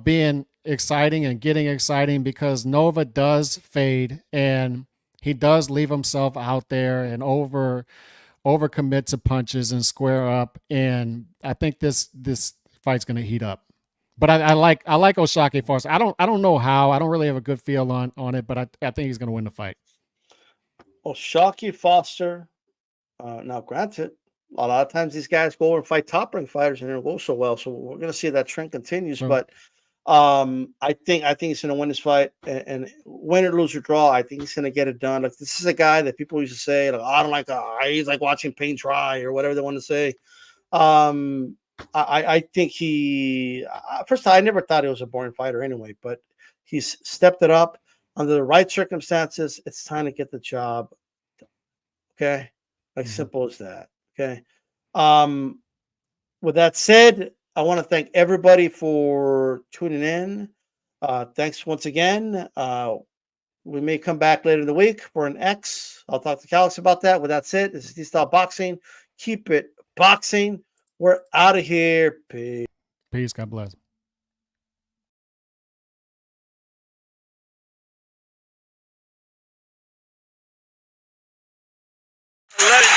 being exciting and getting exciting because Nova does fade and he does leave himself out there and overcommit to punches and square up. And I think this fight's going to heat up. But I like O'Shaquie Foster. I don't know how. I don't really have a good feel on it, but I think he's going to win the fight. O'Shaquie Foster. Now, granted, a lot of times these guys go over and fight top-ranked fighters and it don't go so well. So we're going to see that trend continues. Sure. But I think he's going to win this fight, and win or lose or draw, I think he's going to get it done. Like, this is a guy that people used to say, like, I don't like, he's like watching paint dry or whatever they want to say. I think first of all, I never thought he was a boring fighter anyway, but he's stepped it up under the right circumstances. It's time to get the job. Okay. Like simple as that. Okay. With that said, I want to thank everybody for tuning in. Thanks once again. We may come back later in the week for an X. I'll talk to Calix about that. With that said, this is D-Style Boxing. Keep it boxing. We're out of here. Peace. Peace. God bless. Let it